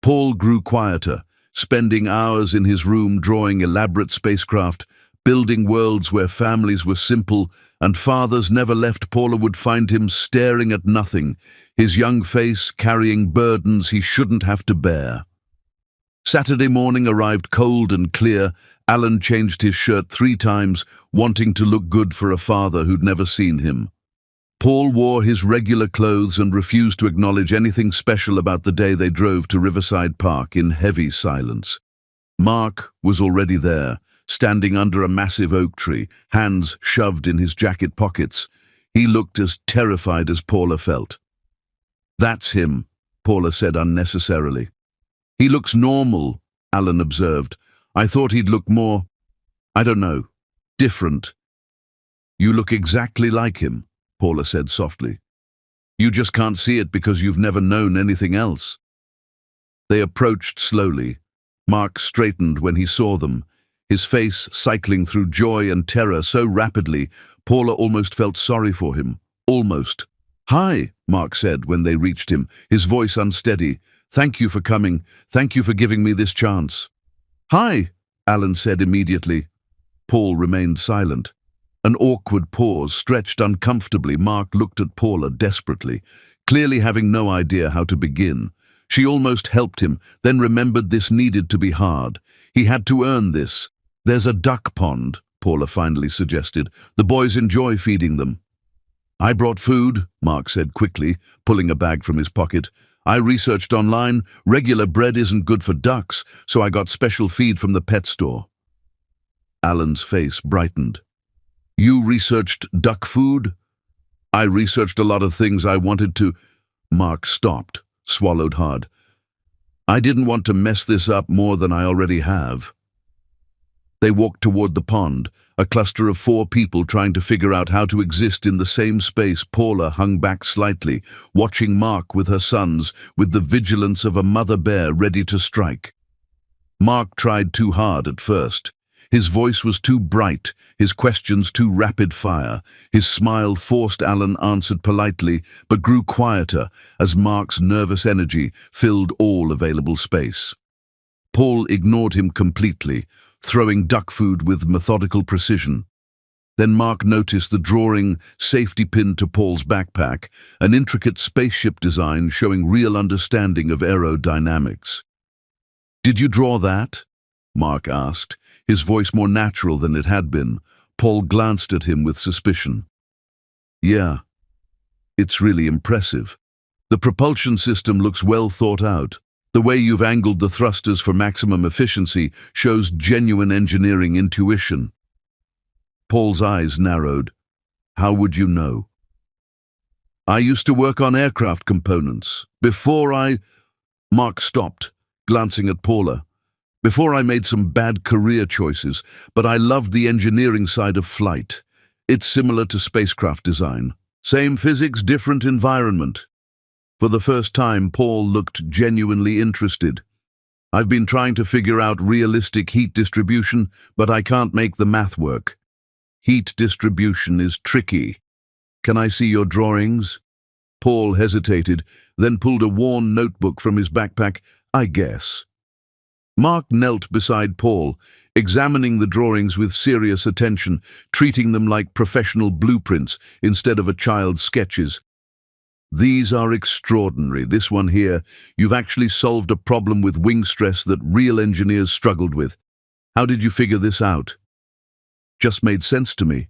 Paul grew quieter, spending hours in his room drawing elaborate spacecraft, building worlds where families were simple and fathers never left. Paula would find him staring at nothing, his young face carrying burdens he shouldn't have to bear. Saturday morning arrived cold and clear. Alan changed his shirt 3 times, wanting to look good for a father who'd never seen him. Paul wore his regular clothes and refused to acknowledge anything special about the day they drove to Riverside Park in heavy silence. Mark was already there, standing under a massive oak tree, hands shoved in his jacket pockets. He looked as terrified as Paula felt. That's him, Paula said unnecessarily. He looks normal, Alan observed. I thought he'd look more, I don't know, different. You look exactly like him, Paula said softly. You just can't see it because you've never known anything else. They approached slowly. Mark straightened when he saw them, his face cycling through joy and terror so rapidly, Paula almost felt sorry for him. Almost. Hi, Mark said when they reached him, his voice unsteady. Thank you for coming. Thank you for giving me this chance. Hi, Alan said immediately. Paul remained silent. An awkward pause stretched uncomfortably. Mark looked at Paula desperately, clearly having no idea how to begin. She almost helped him, then remembered this needed to be hard. He had to earn this. There's a duck pond, Paula finally suggested. The boys enjoy feeding them. I brought food, Mark said quickly, pulling a bag from his pocket. I researched online. Regular bread isn't good for ducks, so I got special feed from the pet store. Alan's face brightened. You researched duck food? I researched a lot of things I wanted to... Mark stopped, swallowed hard. I didn't want to mess this up more than I already have. They walked toward the pond, a cluster of 4 people trying to figure out how to exist in the same space. Paula hung back slightly, watching Mark with her sons, with the vigilance of a mother bear ready to strike. Mark tried too hard at first. His voice was too bright, his questions too rapid fire. His smile forced Alan answered politely, but grew quieter as Mark's nervous energy filled all available space. Paul ignored him completely, throwing duck food with methodical precision. Then Mark noticed the drawing safety pinned to Paul's backpack, an intricate spaceship design showing real understanding of aerodynamics. "Did you draw that?" Mark asked, his voice more natural than it had been. Paul glanced at him with suspicion. "Yeah, it's really impressive. The propulsion system looks well thought out. The way you've angled the thrusters for maximum efficiency shows genuine engineering intuition." Paul's eyes narrowed. "How would you know?" "I used to work on aircraft components. Mark stopped, glancing at Paula. "Before I made some bad career choices, but I loved the engineering side of flight. It's similar to spacecraft design. Same physics, different environment." For the first time, Paul looked genuinely interested. "I've been trying to figure out realistic heat distribution, but I can't make the math work. Heat distribution is tricky. Can I see your drawings?" Paul hesitated, then pulled a worn notebook from his backpack. "I guess." Mark knelt beside Paul, examining the drawings with serious attention, treating them like professional blueprints instead of a child's sketches. "These are extraordinary. This one here, you've actually solved a problem with wing stress that real engineers struggled with. How did you figure this out?" "Just made sense to me.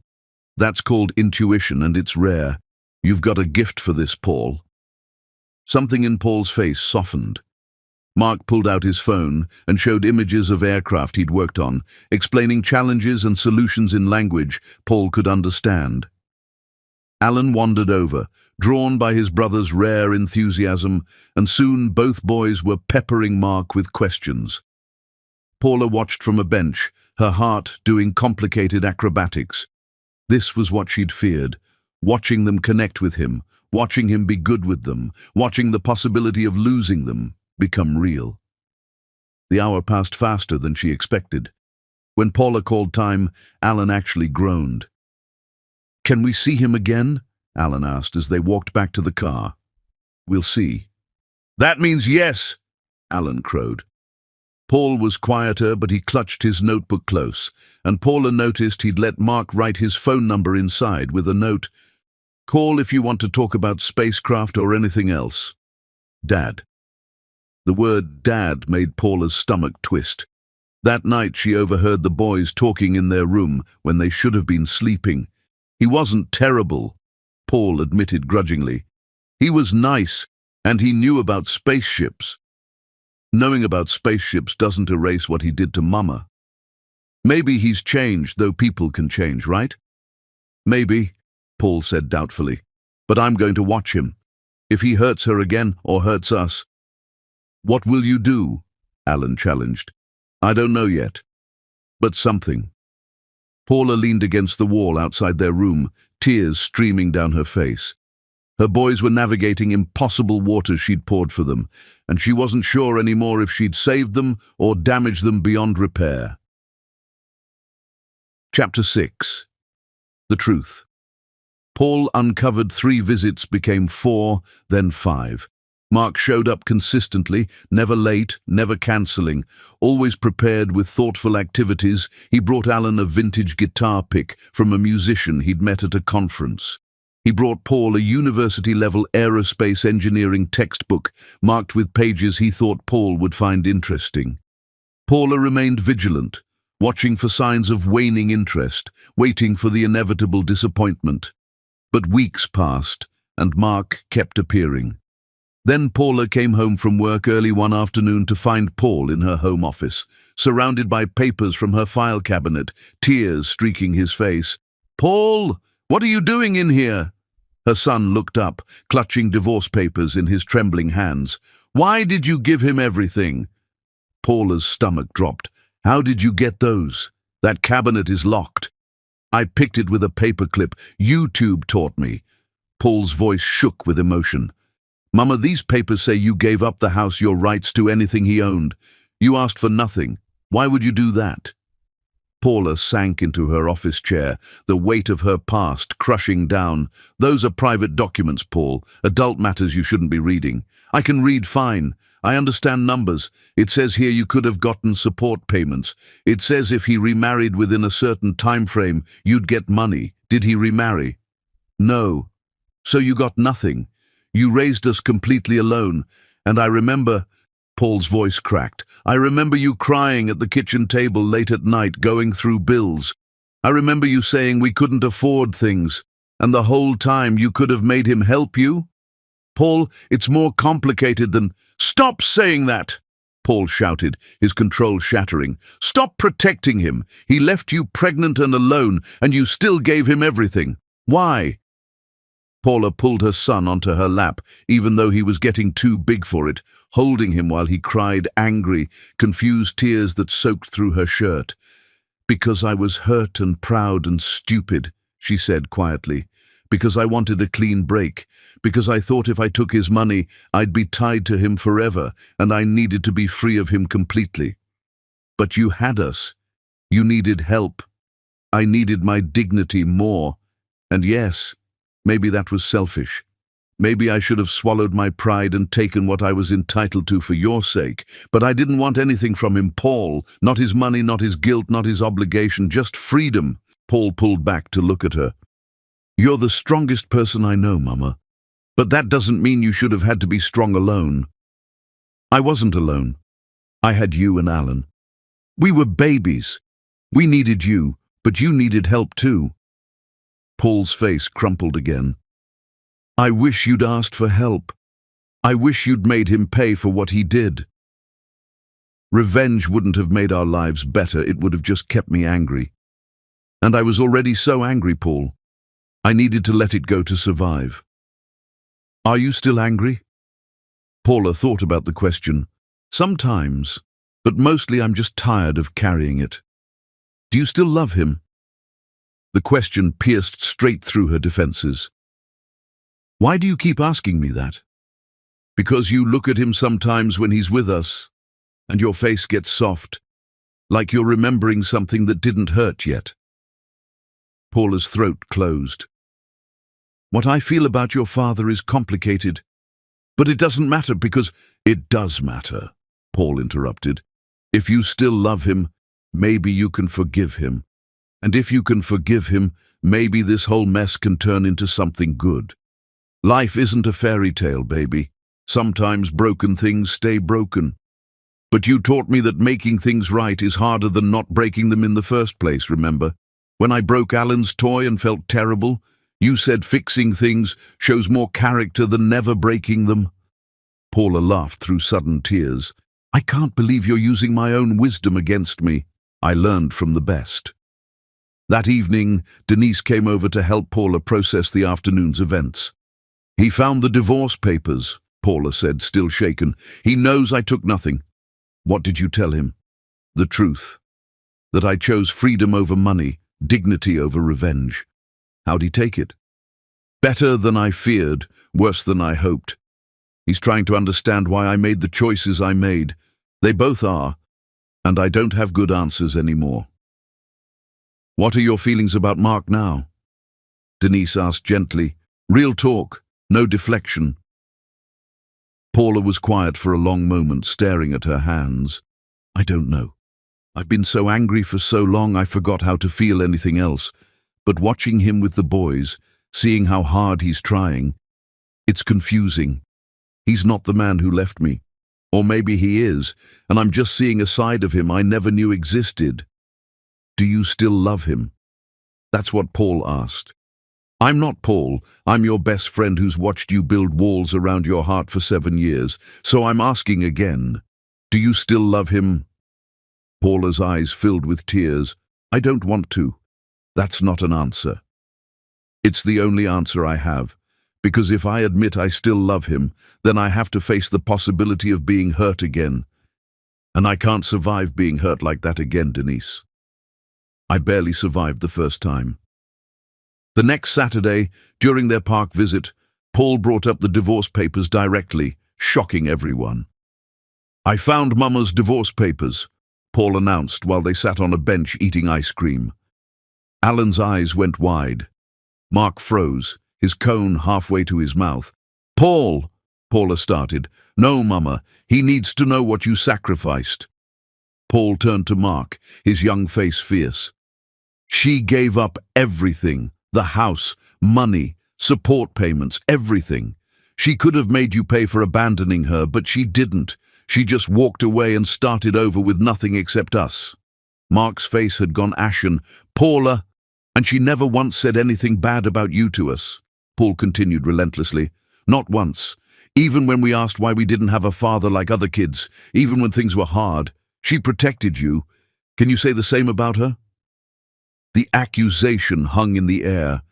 That's called intuition, and it's rare. You've got a gift for this, Paul." Something in Paul's face softened. Mark pulled out his phone and showed images of aircraft he'd worked on, explaining challenges and solutions in language Paul could understand. Alan wandered over, drawn by his brother's rare enthusiasm, and soon both boys were peppering Mark with questions. Paula watched from a bench, her heart doing complicated acrobatics. This was what she'd feared, watching them connect with him, watching him be good with them, watching the possibility of losing them become real. The hour passed faster than she expected. When Paula called time, Alan actually groaned. "Can we see him again?" Alan asked as they walked back to the car. "We'll see." "That means yes," Alan crowed. Paul was quieter, but he clutched his notebook close, and Paula noticed he'd let Mark write his phone number inside with a note. "Call if you want to talk about spacecraft or anything else. Dad." The word Dad made Paula's stomach twist. That night she overheard the boys talking in their room when they should have been sleeping. "He wasn't terrible," Paul admitted grudgingly. "He was nice, and he knew about spaceships." Knowing about spaceships doesn't erase what he did to Mama. "Maybe he's changed, though people can change, right?" "Maybe," Paul said doubtfully. "But I'm going to watch him. If he hurts her again or hurts us." "What will you do?" Alan challenged. "I don't know yet. But something." Paula leaned against the wall outside their room, tears streaming down her face. Her boys were navigating impossible waters she'd poured for them, and she wasn't sure anymore if she'd saved them or damaged them beyond repair. Chapter 6. The Truth. Paul uncovered 3 visits became 4, then 5. Mark showed up consistently, never late, never cancelling, always prepared with thoughtful activities. He brought Alan a vintage guitar pick from a musician he'd met at a conference. He brought Paul a university-level aerospace engineering textbook marked with pages he thought Paul would find interesting. Paula remained vigilant, watching for signs of waning interest, waiting for the inevitable disappointment. But weeks passed, and Mark kept appearing. Then Paula came home from work early one afternoon to find Paul in her home office, surrounded by papers from her file cabinet, tears streaking his face. "Paul, what are you doing in here?" Her son looked up, clutching divorce papers in his trembling hands. "Why did you give him everything?" Paula's stomach dropped. "How did you get those? That cabinet is locked." "I picked it with a paperclip. YouTube taught me." Paul's voice shook with emotion. "Mama, these papers say you gave up the house, your rights to anything he owned. You asked for nothing. Why would you do that?" Paula sank into her office chair, the weight of her past crushing down. Those are private documents, Paul. Adult matters you shouldn't be reading. I can read fine. I understand numbers. It says here you could have gotten support payments. It says if he remarried within a certain time frame, you'd get money. Did he remarry? No. So you got nothing. You raised us completely alone. And I remember... Paul's voice cracked. I remember you crying at the kitchen table late at night going through bills. I remember you saying we couldn't afford things, and the whole time you could have made him help you? Paul, it's more complicated than— Stop saying that! Paul shouted, his control shattering. Stop protecting him. He left you pregnant and alone, and you still gave him everything. Why? Paula pulled her son onto her lap, even though he was getting too big for it, holding him while he cried angry, confused tears that soaked through her shirt. Because I was hurt and proud and stupid, she said quietly. Because I wanted a clean break. Because I thought if I took his money, I'd be tied to him forever, and I needed to be free of him completely. But you had us. You needed help. I needed my dignity more. And yes, maybe that was selfish. Maybe I should have swallowed my pride and taken what I was entitled to for your sake. But I didn't want anything from him, Paul. Not his money, not his guilt, not his obligation, just freedom. Paul pulled back to look at her. You're the strongest person I know, Mama. But that doesn't mean you should have had to be strong alone. I wasn't alone. I had you and Alan. We were babies. We needed you, but you needed help too. Paul's face crumpled again. I wish you'd asked for help. I wish you'd made him pay for what he did. Revenge wouldn't have made our lives better, it would have just kept me angry. And I was already so angry, Paul. I needed to let it go to survive. Are you still angry? Paula thought about the question. Sometimes, but mostly I'm just tired of carrying it. Do you still love him? The question pierced straight through her defenses. Why do you keep asking me that? Because you look at him sometimes when he's with us, and your face gets soft, like you're remembering something that didn't hurt yet. Paula's throat closed. What I feel about your father is complicated, but it doesn't matter because it does matter, Paul interrupted. If you still love him, maybe you can forgive him. And if you can forgive him, maybe this whole mess can turn into something good. Life isn't a fairy tale, baby. Sometimes broken things stay broken. But you taught me that making things right is harder than not breaking them in the first place, remember? When I broke Alan's toy and felt terrible, you said fixing things shows more character than never breaking them. Paula laughed through sudden tears. I can't believe you're using my own wisdom against me. I learned from the best. That evening, Denise came over to help Paula process the afternoon's events. He found the divorce papers, Paula said, still shaken. He knows I took nothing. What did you tell him? The truth. That I chose freedom over money, dignity over revenge. How'd he take it? Better than I feared, worse than I hoped. He's trying to understand why I made the choices I made. They both are, and I don't have good answers anymore. What are your feelings about Mark now? Denise asked gently. Real talk, no deflection. Paula was quiet for a long moment, staring at her hands. I don't know. I've been so angry for so long I forgot how to feel anything else. But watching him with the boys, seeing how hard he's trying, it's confusing. He's not the man who left me. Or maybe he is, and I'm just seeing a side of him I never knew existed. Do you still love him? That's what Paul asked. I'm not Paul. I'm your best friend who's watched you build walls around your heart for 7 years. So I'm asking again. Do you still love him? Paula's eyes filled with tears. I don't want to. That's not an answer. It's the only answer I have. Because if I admit I still love him, then I have to face the possibility of being hurt again. And I can't survive being hurt like that again, Denise. I barely survived the first time. The next Saturday, during their park visit, Paul brought up the divorce papers directly, shocking everyone. I found Mama's divorce papers. Paul announced while they sat on a bench eating ice cream. Alan's eyes went wide. Mark froze, his cone halfway to his mouth. "Paul," Paula started. "No, Mama, he needs to know what you sacrificed." Paul turned to Mark, his young face fierce. "She gave up everything, the house, money, support payments, everything. She could have made you pay for abandoning her, but she didn't. She just walked away and started over with nothing except us." Mark's face had gone ashen. "Paula, and she never once said anything bad about you to us," Paul continued relentlessly. "Not once. Even when we asked why we didn't have a father like other kids, even when things were hard, she protected you. Can you say the same about her?" The accusation hung in the air.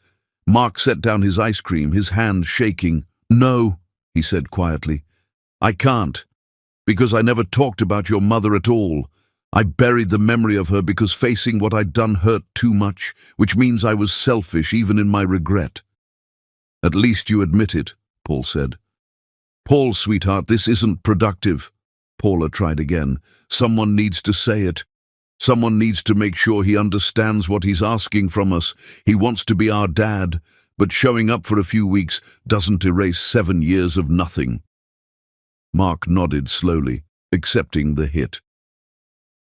Mark set down his ice cream, his hand shaking. "No," he said quietly. "I can't, because I never talked about your mother at all. I buried the memory of her because facing what I'd done hurt too much, which means I was selfish even in my regret." "At least you admit it," Paul said. "Paul, sweetheart, this isn't productive." Paula tried again. "Someone needs to say it. Someone needs to make sure he understands what he's asking from us. He wants to be our dad, but showing up for a few weeks doesn't erase 7 years of nothing." Mark nodded slowly, accepting the hit.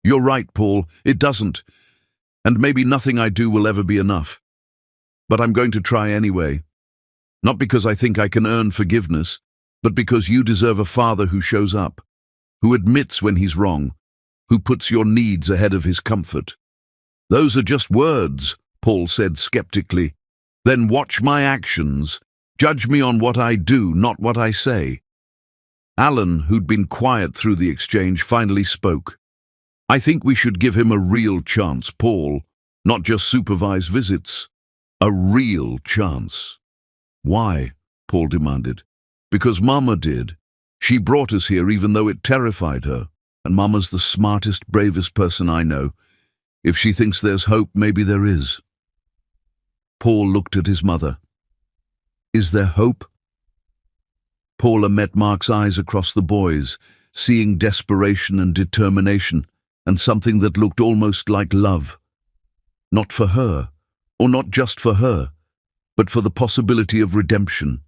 "You're right, Paul, it doesn't. And maybe nothing I do will ever be enough. But I'm going to try anyway. Not because I think I can earn forgiveness, but because you deserve a father who shows up, who admits when he's wrong, who puts your needs ahead of his comfort." "Those are just words," Paul said skeptically. "Then watch my actions. Judge me on what I do, not what I say." Alan, who'd been quiet through the exchange, finally spoke. "I think we should give him a real chance, Paul, not just supervised visits. A real chance." "Why?" Paul demanded. "Because Mama did. She brought us here even though it terrified her. And Mama's the smartest, bravest person I know. If she thinks there's hope, maybe there is." Paul looked at his mother. "Is there hope?" Paula met Mark's eyes across the boys, seeing desperation and determination, and something that looked almost like love. Not for her, or not just for her, but for the possibility of redemption.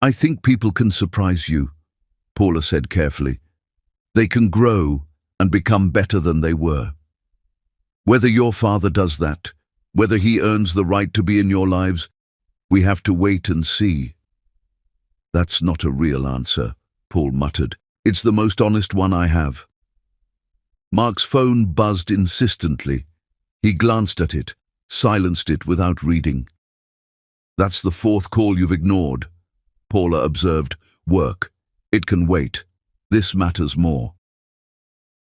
"I think people can surprise you," Paula said carefully. "They can grow and become better than they were. Whether your father does that, whether he earns the right to be in your lives, we have to wait and see." "That's not a real answer," Paul muttered. "It's the most honest one I have." Mark's phone buzzed insistently. He glanced at it, silenced it without reading. "That's the 4th call you've ignored," Paula observed. "Work. It can wait. This matters more."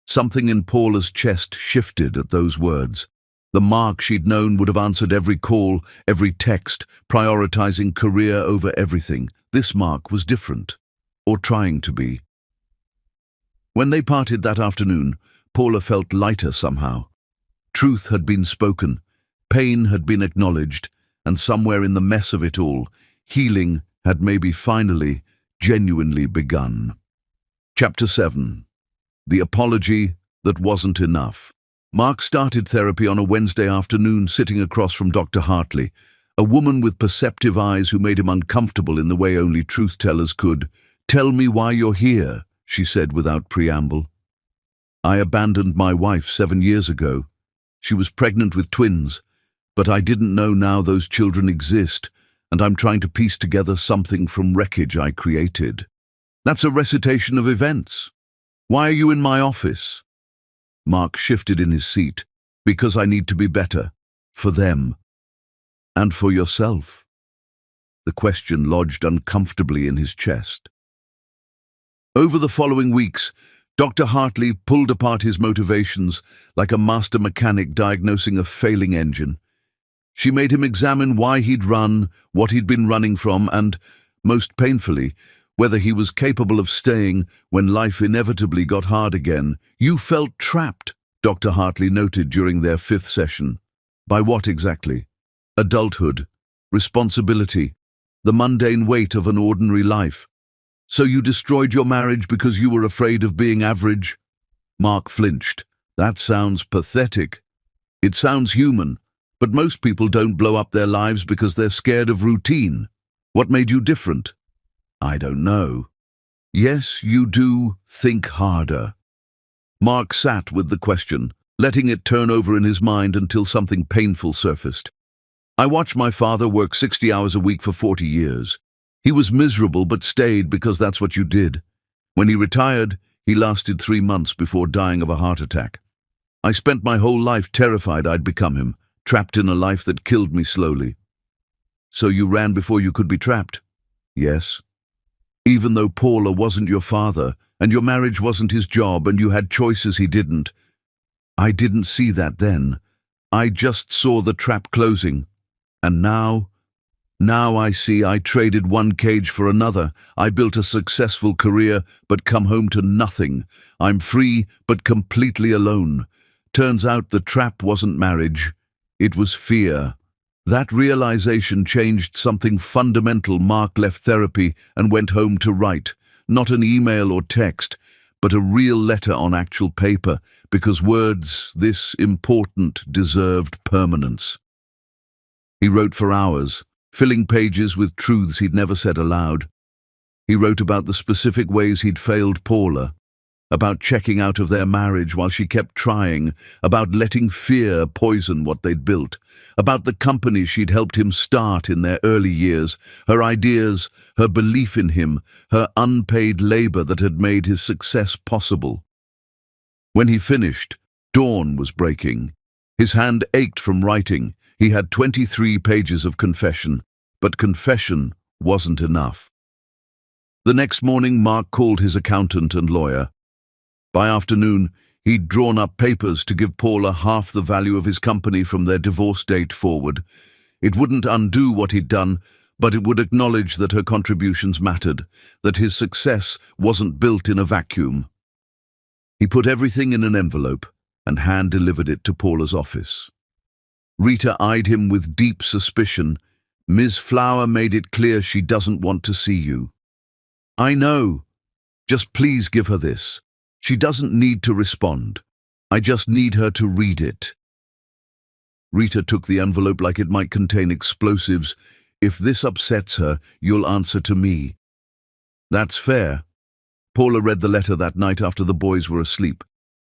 Something in Paula's chest shifted at those words. The Mark she'd known would have answered every call, every text, prioritizing career over everything. This Mark was different, or trying to be. When they parted that afternoon, Paula felt lighter somehow. Truth had been spoken, pain had been acknowledged, and somewhere in the mess of it all, healing had maybe finally, genuinely begun. Chapter 7. The Apology That Wasn't Enough. Mark started therapy on a Wednesday afternoon sitting across from Dr. Hartley, a woman with perceptive eyes who made him uncomfortable in the way only truth-tellers could. "Tell me why you're here," she said without preamble. "I abandoned my wife 7 years ago. She was pregnant with twins, but I didn't know now those children exist, and I'm trying to piece together something from wreckage I created." "That's a recitation of events. Why are you in my office?" Mark shifted in his seat. "Because I need to be better. For them. And for yourself." The question lodged uncomfortably in his chest. Over the following weeks, Dr. Hartley pulled apart his motivations like a master mechanic diagnosing a failing engine. She made him examine why he'd run, what he'd been running from, and, most painfully, whether he was capable of staying when life inevitably got hard again. "You felt trapped," Dr. Hartley noted during their 5th session. "By what exactly?" "Adulthood, responsibility, the mundane weight of an ordinary life. So you destroyed your marriage because you were afraid of being average?" Mark flinched. That sounds pathetic. It sounds human, but most people don't blow up their lives because they're scared of routine. What made you different? I don't know. Yes, you do think harder. Mark sat with the question, letting it turn over in his mind until something painful surfaced. I watched my father work 60 hours a week for 40 years. He was miserable but stayed because that's what you did. When he retired, he lasted 3 months before dying of a heart attack. I spent my whole life terrified I'd become him, trapped in a life that killed me slowly. So you ran before you could be trapped? Yes. Even though Paula wasn't your father, and your marriage wasn't his job, and you had choices he didn't. I didn't see that then. I just saw the trap closing. And now I see I traded one cage for another. I built a successful career, but come home to nothing. I'm free, but completely alone. Turns out the trap wasn't marriage. It was fear. That realization changed something fundamental. Mark left therapy and went home to write. Not an email or text, but a real letter on actual paper, because words this important deserved permanence. He wrote for hours, filling pages with truths he'd never said aloud. He wrote about the specific ways he'd failed Paula, about checking out of their marriage while she kept trying, about letting fear poison what they'd built, about the company she'd helped him start in their early years, her ideas, her belief in him, her unpaid labor that had made his success possible. When he finished, dawn was breaking. His hand ached from writing. He had 23 pages of confession, but confession wasn't enough. The next morning, Mark called his accountant and lawyer. By afternoon, he'd drawn up papers to give Paula half the value of his company from their divorce date forward. It wouldn't undo what he'd done, but it would acknowledge that her contributions mattered, that his success wasn't built in a vacuum. He put everything in an envelope and hand-delivered it to Paula's office. Rita eyed him with deep suspicion. Ms. Flower made it clear she doesn't want to see you. I know. Just please give her this. She doesn't need to respond. I just need her to read it. Rita took the envelope like it might contain explosives. If this upsets her, you'll answer to me. That's fair. Paula read the letter that night after the boys were asleep.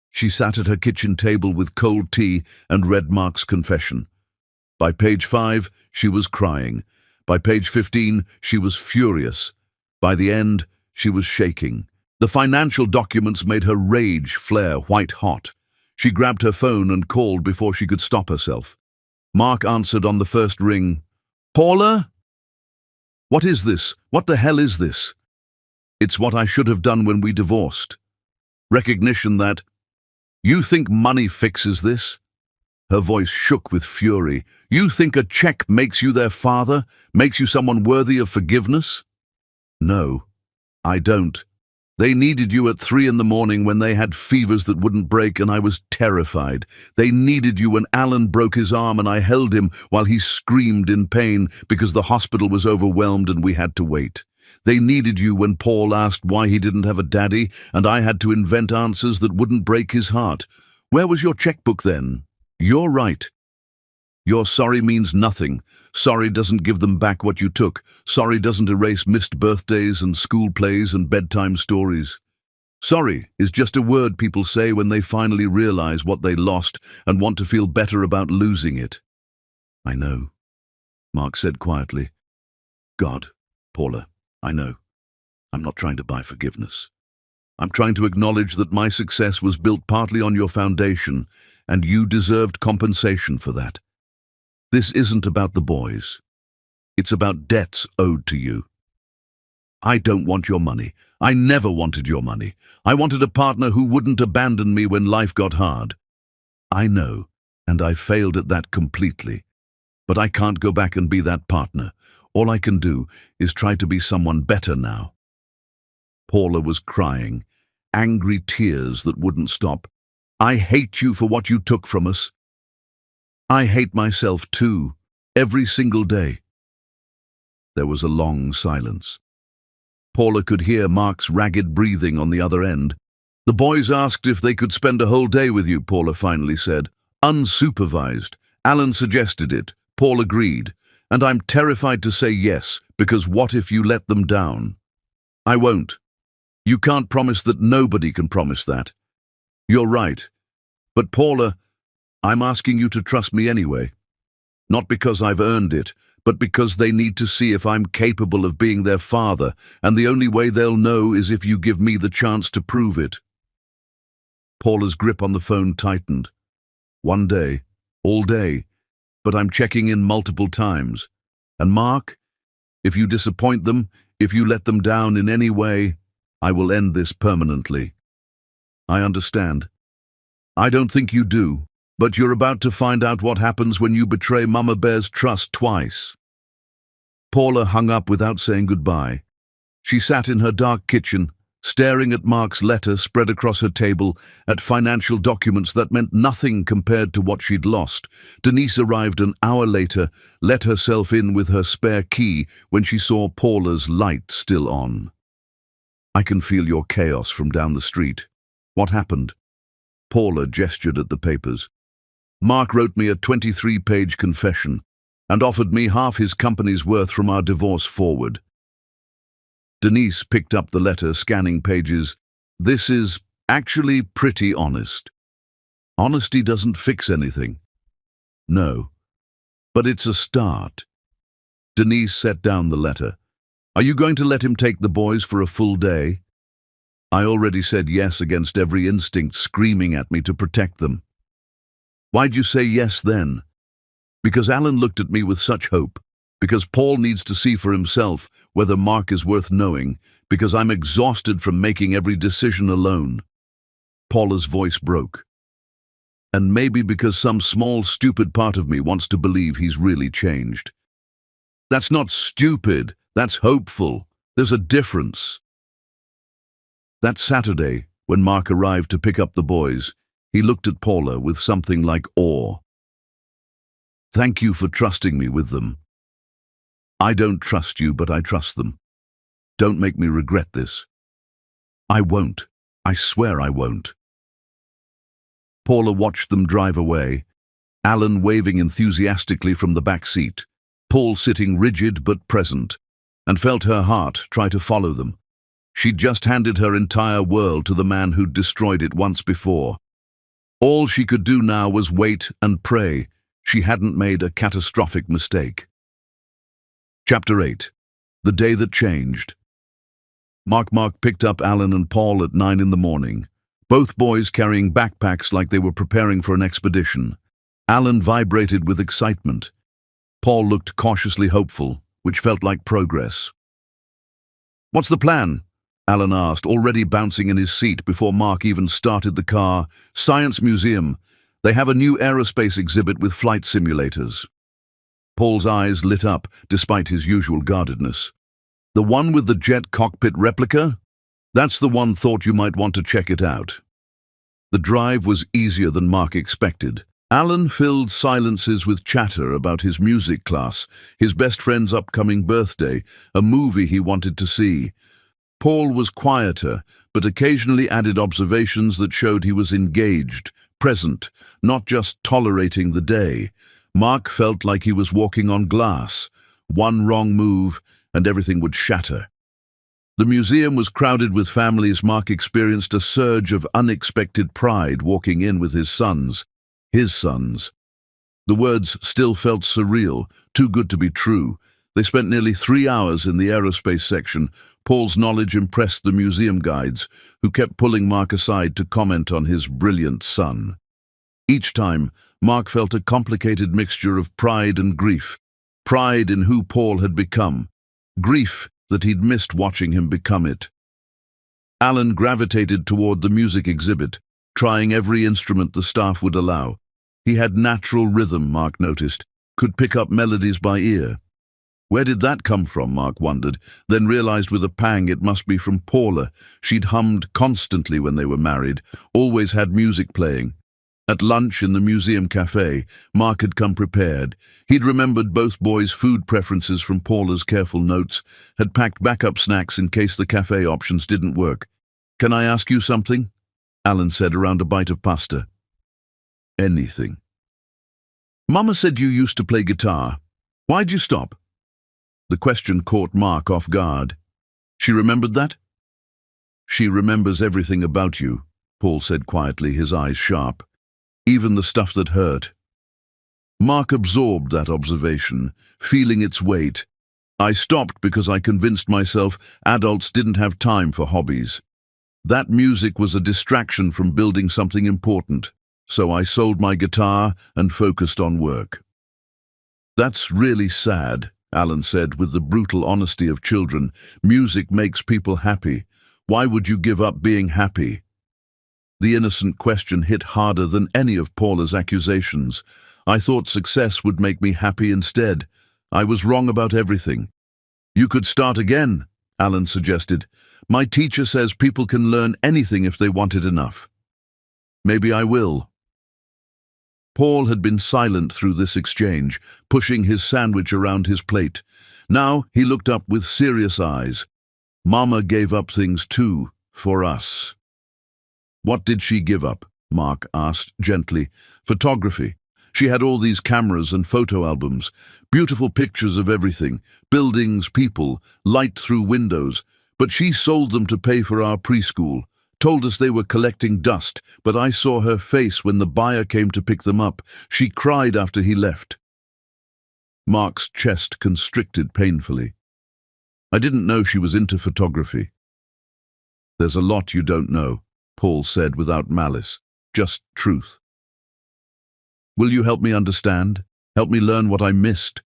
She sat at her kitchen table with cold tea and read Mark's confession. By page 5, she was crying. By page 15, she was furious. By the end, she was shaking. The financial documents made her rage flare white-hot. She grabbed her phone and called before she could stop herself. Mark answered on the first ring. Paula? What is this? What the hell is this? It's what I should have done when we divorced. Recognition that, you think money fixes this? Her voice shook with fury. You think a check makes you their father, makes you someone worthy of forgiveness? No, I don't. They needed you at 3 in the morning when they had fevers that wouldn't break and I was terrified. They needed you when Alan broke his arm and I held him while he screamed in pain because the hospital was overwhelmed and we had to wait. They needed you when Paul asked why he didn't have a daddy and I had to invent answers that wouldn't break his heart. Where was your checkbook then? You're right. Your sorry means nothing. Sorry doesn't give them back what you took. Sorry doesn't erase missed birthdays and school plays and bedtime stories. Sorry is just a word people say when they finally realize what they lost and want to feel better about losing it. I know, Mark said quietly. God, Paula, I know. I'm not trying to buy forgiveness. I'm trying to acknowledge that my success was built partly on your foundation, and you deserved compensation for that. This isn't about the boys. It's about debts owed to you. I don't want your money. I never wanted your money. I wanted a partner who wouldn't abandon me when life got hard. I know, and I failed at that completely. But I can't go back and be that partner. All I can do is try to be someone better now. Paula was crying, angry tears that wouldn't stop. I hate you for what you took from us. I hate myself too, every single day. There was a long silence. Paula could hear Mark's ragged breathing on the other end. The boys asked if they could spend a whole day with you, Paula finally said. Unsupervised. Alan suggested it. Paul agreed. And I'm terrified to say yes, because what if you let them down? I won't. You can't promise that. Nobody can promise that. You're right. But Paula, I'm asking you to trust me anyway. Not because I've earned it, but because they need to see if I'm capable of being their father, and the only way they'll know is if you give me the chance to prove it. Paula's grip on the phone tightened. One day, all day, but I'm checking in multiple times. And Mark, if you disappoint them, if you let them down in any way, I will end this permanently. I understand. I don't think you do, but you're about to find out what happens when you betray Mama Bear's trust twice. Paula hung up without saying goodbye. She sat in her dark kitchen, staring at Mark's letter spread across her table, at financial documents that meant nothing compared to what she'd lost. Denise arrived an hour later, let herself in with her spare key when she saw Paula's light still on. I can feel your chaos from down the street. What happened? Paula gestured at the papers. Mark wrote me a 23-page confession and offered me half his company's worth from our divorce forward. Denise picked up the letter, scanning pages. This is actually pretty honest. Honesty doesn't fix anything. No, but it's a start. Denise set down the letter. Are you going to let him take the boys for a full day? I already said yes against every instinct screaming at me to protect them. Why'd you say yes then? Because Alan looked at me with such hope. Because Paul needs to see for himself whether Mark is worth knowing, because I'm exhausted from making every decision alone. Paula's voice broke. And maybe because some small, stupid part of me wants to believe he's really changed. That's not stupid, that's hopeful. There's a difference. That Saturday, when Mark arrived to pick up the boys, he looked at Paula with something like awe. Thank you for trusting me with them. I don't trust you, but I trust them. Don't make me regret this. I won't. I swear I won't. Paula watched them drive away, Alan waving enthusiastically from the back seat, Paul sitting rigid but present, and felt her heart try to follow them. She'd just handed her entire world to the man who'd destroyed it once before. All she could do now was wait and pray she hadn't made a catastrophic mistake. Chapter 8. The Day That Changed. Mark picked up Alan and Paul at 9 in the morning, both boys carrying backpacks like they were preparing for an expedition. Alan vibrated with excitement. Paul looked cautiously hopeful, which felt like progress. What's the plan? Alan asked, already bouncing in his seat before Mark even started the car. Science Museum. They have a new aerospace exhibit with flight simulators. Paul's eyes lit up, despite his usual guardedness. The one with the jet cockpit replica? That's the one. Thought you might want to check it out. The drive was easier than Mark expected. Alan filled silences with chatter about his music class, his best friend's upcoming birthday, a movie he wanted to see. Paul was quieter, but occasionally added observations that showed he was engaged, present, not just tolerating the day. Mark felt like he was walking on glass. One wrong move, and everything would shatter. The museum was crowded with families. Mark experienced a surge of unexpected pride walking in with his sons. His sons. The words still felt surreal, too good to be true. They spent nearly 3 hours in the aerospace section. Paul's knowledge impressed the museum guides, who kept pulling Mark aside to comment on his brilliant son. Each time, Mark felt a complicated mixture of pride and grief. Pride in who Paul had become. Grief that he'd missed watching him become it. Alan gravitated toward the music exhibit, trying every instrument the staff would allow. He had natural rhythm, Mark noticed, could pick up melodies by ear. Where did that come from, Mark wondered, then realized with a pang it must be from Paula. She'd hummed constantly when they were married, always had music playing. At lunch in the museum cafe, Mark had come prepared. He'd remembered both boys' food preferences from Paula's careful notes, had packed backup snacks in case the cafe options didn't work. Can I ask you something? Alan said around a bite of pasta. Anything. Mama said you used to play guitar. Why'd you stop? The question caught Mark off guard. She remembered that? She remembers everything about you, Paul said quietly, his eyes sharp. Even the stuff that hurt. Mark absorbed that observation, feeling its weight. I stopped because I convinced myself adults didn't have time for hobbies. That music was a distraction from building something important, so I sold my guitar and focused on work. That's really sad, Alan said with the brutal honesty of children. Music makes people happy. Why would you give up being happy? The innocent question hit harder than any of Paula's accusations. I thought success would make me happy instead. I was wrong about everything. You could start again, Alan suggested. My teacher says people can learn anything if they want it enough. Maybe I will. Paul had been silent through this exchange, pushing his sandwich around his plate. Now he looked up with serious eyes. Mama gave up things too, for us. What did she give up? Mark asked gently. Photography. She had all these cameras and photo albums, beautiful pictures of everything, buildings, people, light through windows, but she sold them to pay for our preschool, told us they were collecting dust, but I saw her face when the buyer came to pick them up. She cried after he left. Mark's chest constricted painfully. I didn't know she was into photography. There's a lot you don't know, Paul said without malice, just truth. Will you help me understand? Help me learn what I missed?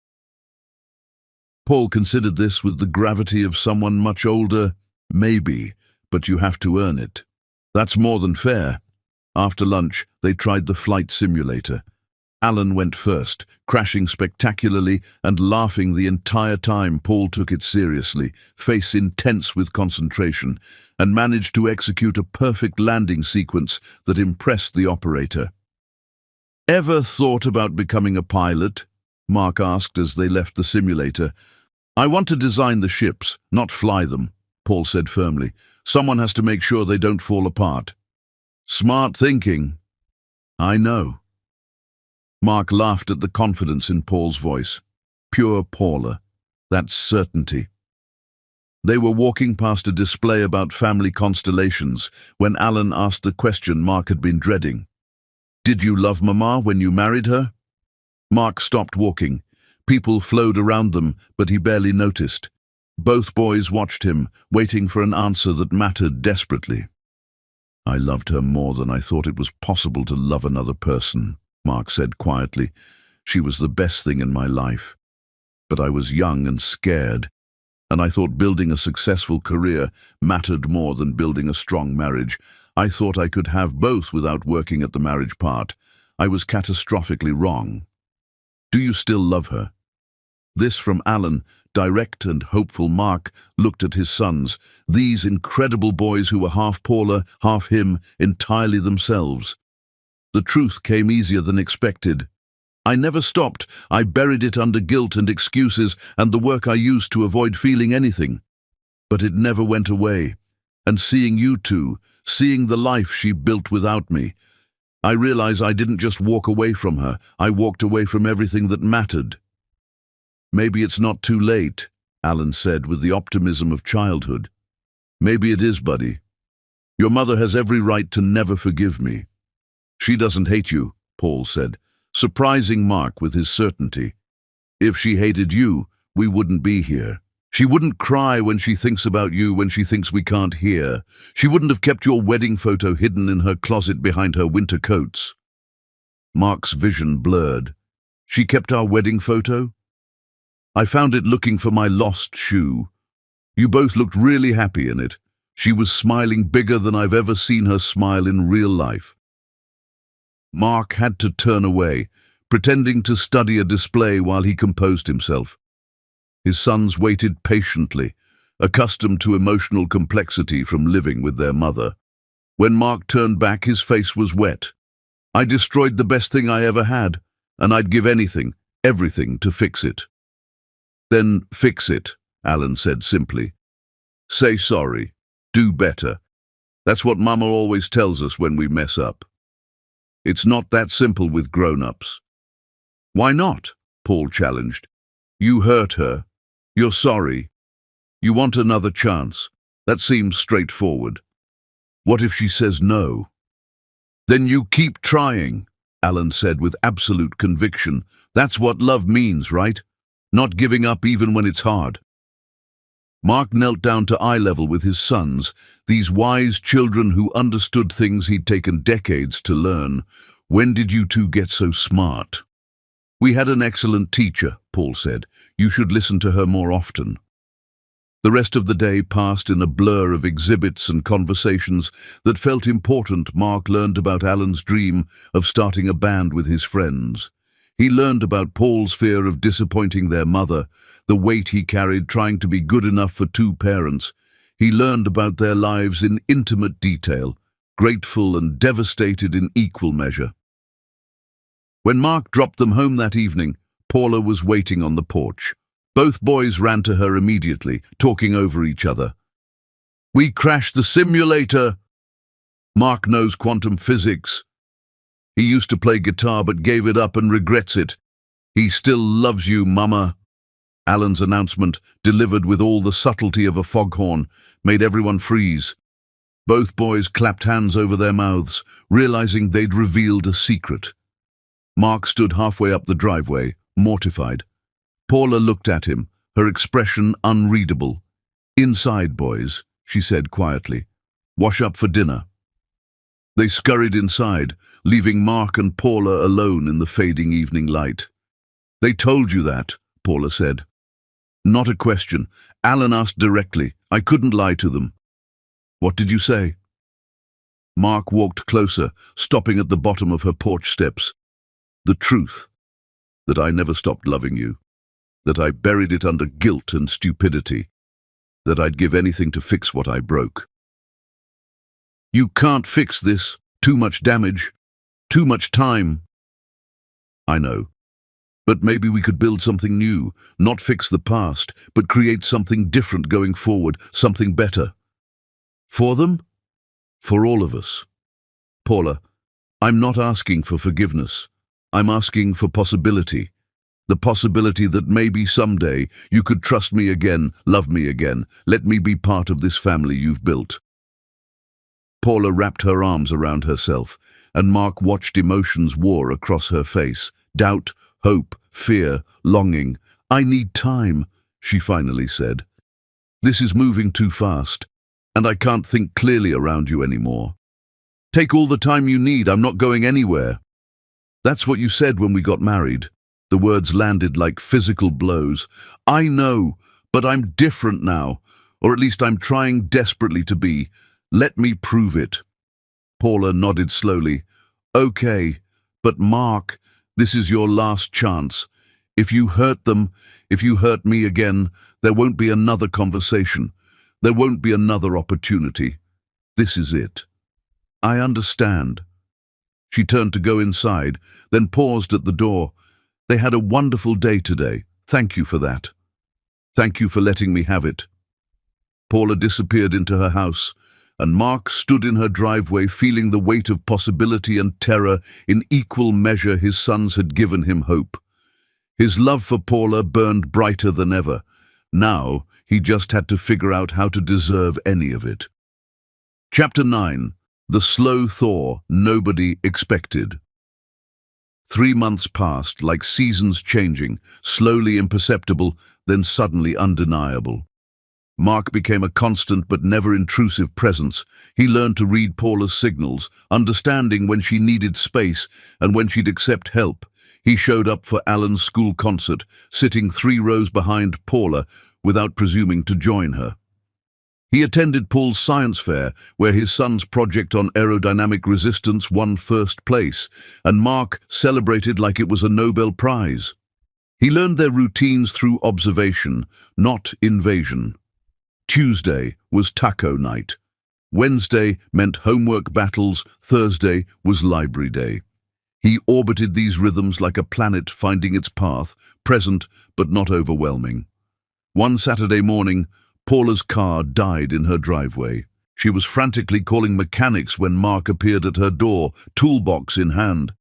Paul considered this with the gravity of someone much older. Maybe, but you have to earn it. That's more than fair. After lunch, they tried the flight simulator. Alan went first, crashing spectacularly and laughing the entire time. Paul took it seriously, face intense with concentration, and managed to execute a perfect landing sequence that impressed the operator. Ever thought about becoming a pilot? Mark asked as they left the simulator. I want to design the ships, not fly them, Paul said firmly. Someone has to make sure they don't fall apart. Smart thinking. I know. Mark laughed at the confidence in Paul's voice. Pure Paula. That's certainty. They were walking past a display about family constellations when Alan asked the question Mark had been dreading. Did you love Mama when you married her? Mark stopped walking. People flowed around them, but he barely noticed. Both boys watched him, waiting for an answer that mattered desperately. I loved her more than I thought it was possible to love another person, Mark said quietly. She was the best thing in my life. But I was young and scared, and I thought building a successful career mattered more than building a strong marriage. I thought I could have both without working at the marriage part. I was catastrophically wrong. Do you still love her? This from Alan, direct and hopeful. Mark looked at his sons, these incredible boys who were half Paula, half him, entirely themselves. The truth came easier than expected. I never stopped. I buried it under guilt and excuses and the work I used to avoid feeling anything. But it never went away. And seeing you two, seeing the life she built without me, I realize I didn't just walk away from her. I walked away from everything that mattered. Maybe it's not too late, Alan said with the optimism of childhood. Maybe it is, buddy. Your mother has every right to never forgive me. She doesn't hate you, Paul said, surprising Mark with his certainty. If she hated you, we wouldn't be here. She wouldn't cry when she thinks about you when she thinks we can't hear. She wouldn't have kept your wedding photo hidden in her closet behind her winter coats. Mark's vision blurred. She kept our wedding photo? I found it looking for my lost shoe. You both looked really happy in it. She was smiling bigger than I've ever seen her smile in real life. Mark had to turn away, pretending to study a display while he composed himself. His sons waited patiently, accustomed to emotional complexity from living with their mother. When Mark turned back, his face was wet. I destroyed the best thing I ever had, and I'd give anything, everything, to fix it. Then fix it, Alan said simply. Say sorry. Do better. That's what Mama always tells us when we mess up. It's not that simple with grown-ups. Why not? Paul challenged. You hurt her. You're sorry. You want another chance. That seems straightforward. What if she says no? Then you keep trying, Alan said with absolute conviction. That's what love means, right? Not giving up even when it's hard. Mark knelt down to eye level with his sons, these wise children who understood things he'd taken decades to learn. When did you two get so smart? We had an excellent teacher, Paul said. You should listen to her more often. The rest of the day passed in a blur of exhibits and conversations that felt important. Mark learned about Alan's dream of starting a band with his friends. He learned about Paul's fear of disappointing their mother, the weight he carried trying to be good enough for two parents. He learned about their lives in intimate detail, grateful and devastated in equal measure. When Mark dropped them home that evening, Paula was waiting on the porch. Both boys ran to her immediately, talking over each other. We crashed the simulator. Mark knows quantum physics. He used to play guitar but gave it up and regrets it. He still loves you, Mama. Alan's announcement, delivered with all the subtlety of a foghorn, made everyone freeze. Both boys clapped hands over their mouths, realizing they'd revealed a secret. Mark stood halfway up the driveway, mortified. Paula looked at him, her expression unreadable. Inside, boys, she said quietly. Wash up for dinner. They scurried inside, leaving Mark and Paula alone in the fading evening light. They told you that, Paula said. Not a question. Alan asked directly. I couldn't lie to them. What did you say? Mark walked closer, stopping at the bottom of her porch steps. The truth. That I never stopped loving you. That I buried it under guilt and stupidity. That I'd give anything to fix what I broke. You can't fix this. Too much damage. Too much time. I know. But maybe we could build something new, not fix the past, but create something different going forward, something better. For them? For all of us. Paula, I'm not asking for forgiveness. I'm asking for possibility. The possibility that maybe someday you could trust me again, love me again, let me be part of this family you've built. Paula wrapped her arms around herself, and Mark watched emotions war across her face. Doubt, hope, fear, longing. I need time, she finally said. This is moving too fast, and I can't think clearly around you anymore. Take all the time you need, I'm not going anywhere. That's what you said when we got married. The words landed like physical blows. I know, but I'm different now, or at least I'm trying desperately to be. Let me prove it. Paula nodded slowly. Okay, but Mark, this is your last chance. If you hurt them, if you hurt me again, there won't be another conversation. There won't be another opportunity. This is it. I understand. She turned to go inside, then paused at the door. They had a wonderful day today. Thank you for that. Thank you for letting me have it. Paula disappeared into her house, and Mark stood in her driveway feeling the weight of possibility and terror in equal measure. His sons had given him hope. His love for Paula burned brighter than ever. Now he just had to figure out how to deserve any of it. Chapter 9. The slow thaw nobody expected. 3 months passed like seasons changing, slowly imperceptible, then suddenly undeniable. Mark became a constant but never intrusive presence. He learned to read Paula's signals, understanding when she needed space and when she'd accept help. He showed up for Alan's school concert, sitting 3 rows behind Paula without presuming to join her. He attended Paul's science fair, where his son's project on aerodynamic resistance won first place, and Mark celebrated like it was a Nobel Prize. He learned their routines through observation, not invasion. Tuesday was taco night. Wednesday meant homework battles. Thursday was library day. He orbited these rhythms like a planet finding its path, present but not overwhelming. One Saturday morning, Paula's car died in her driveway. She was frantically calling mechanics when Mark appeared at her door, toolbox in hand.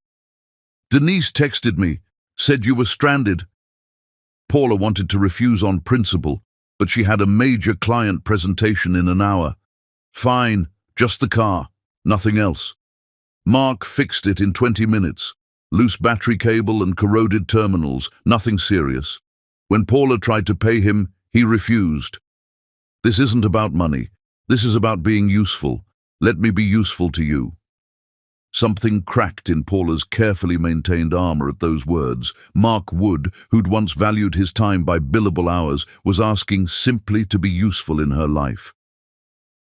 "Denise texted me, said you were stranded." Paula wanted to refuse on principle, but she had a major client presentation in an hour. "Fine, just the car, nothing else." Mark fixed it in 20 minutes. Loose battery cable and corroded terminals, nothing serious. When Paula tried to pay him, he refused. "This isn't about money. This is about being useful. Let me be useful to you." Something cracked in Paula's carefully maintained armor at those words. Mark Wood, who'd once valued his time by billable hours, was asking simply to be useful in her life.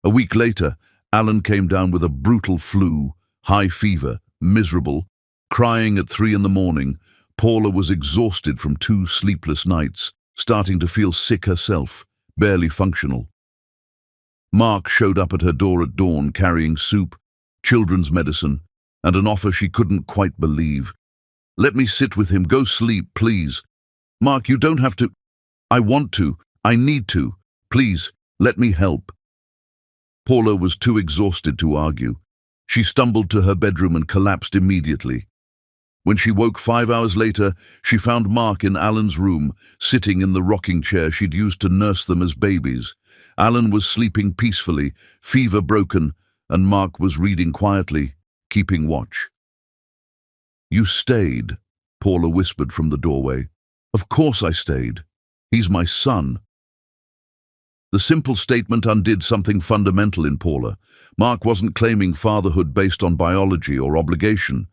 A week later, Alan came down with a brutal flu, high fever, miserable, crying at 3 in the morning. Paula was exhausted from 2 sleepless nights, starting to feel sick herself, barely functional. Mark showed up at her door at dawn carrying soup, children's medicine, and an offer she couldn't quite believe. "Let me sit with him. Go sleep, please." "Mark, you don't have to." "I want to. I need to. Please, let me help." Paula was too exhausted to argue. She stumbled to her bedroom and collapsed immediately. When she woke 5 hours later, she found Mark in Alan's room, sitting in the rocking chair she'd used to nurse them as babies. Alan was sleeping peacefully, fever broken, and Mark was reading quietly, keeping watch. "You stayed," Paula whispered from the doorway. "Of course I stayed. He's my son." The simple statement undid something fundamental in Paula. Mark wasn't claiming fatherhood based on biology or obligation.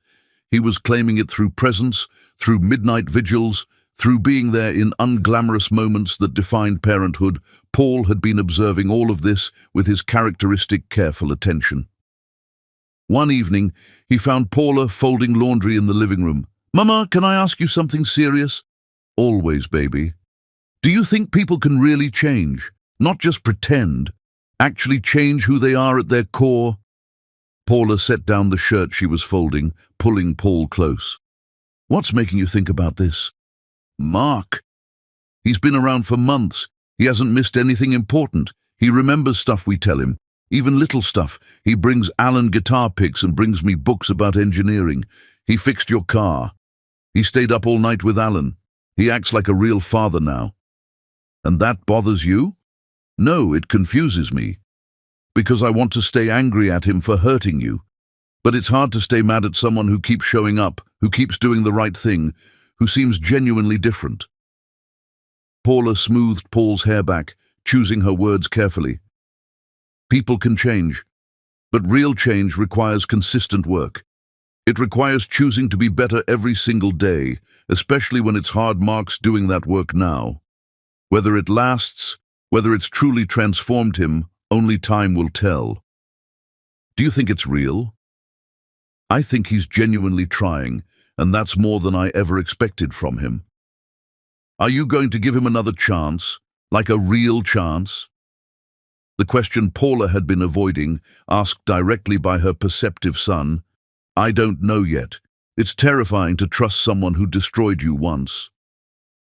He was claiming it through presence, through midnight vigils, through being there in unglamorous moments that defined parenthood. Paul had been observing all of this with his characteristic careful attention. One evening, he found Paula folding laundry in the living room. "Mama, can I ask you something serious?" "Always, baby." "Do you think people can really change? Not just pretend, actually change who they are at their core?" Paula set down the shirt she was folding, pulling Paul close. "What's making you think about this?" "Mark. He's been around for months. He hasn't missed anything important. He remembers stuff we tell him, even little stuff. He brings Alan guitar picks and brings me books about engineering. He fixed your car. He stayed up all night with Alan. He acts like a real father now." "And that bothers you?" "No, it confuses me. Because I want to stay angry at him for hurting you. But it's hard to stay mad at someone who keeps showing up, who keeps doing the right thing, who seems genuinely different." Paula smoothed Paul's hair back, choosing her words carefully. "People can change, but real change requires consistent work. It requires choosing to be better every single day, especially when it's hard. Mark's doing that work now. Whether it lasts, whether it's truly transformed him, only time will tell." "Do you think it's real?" "I think he's genuinely trying, and that's more than I ever expected from him." "Are you going to give him another chance, like a real chance?" The question Paula had been avoiding, asked directly by her perceptive son. "I don't know yet. It's terrifying to trust someone who destroyed you once.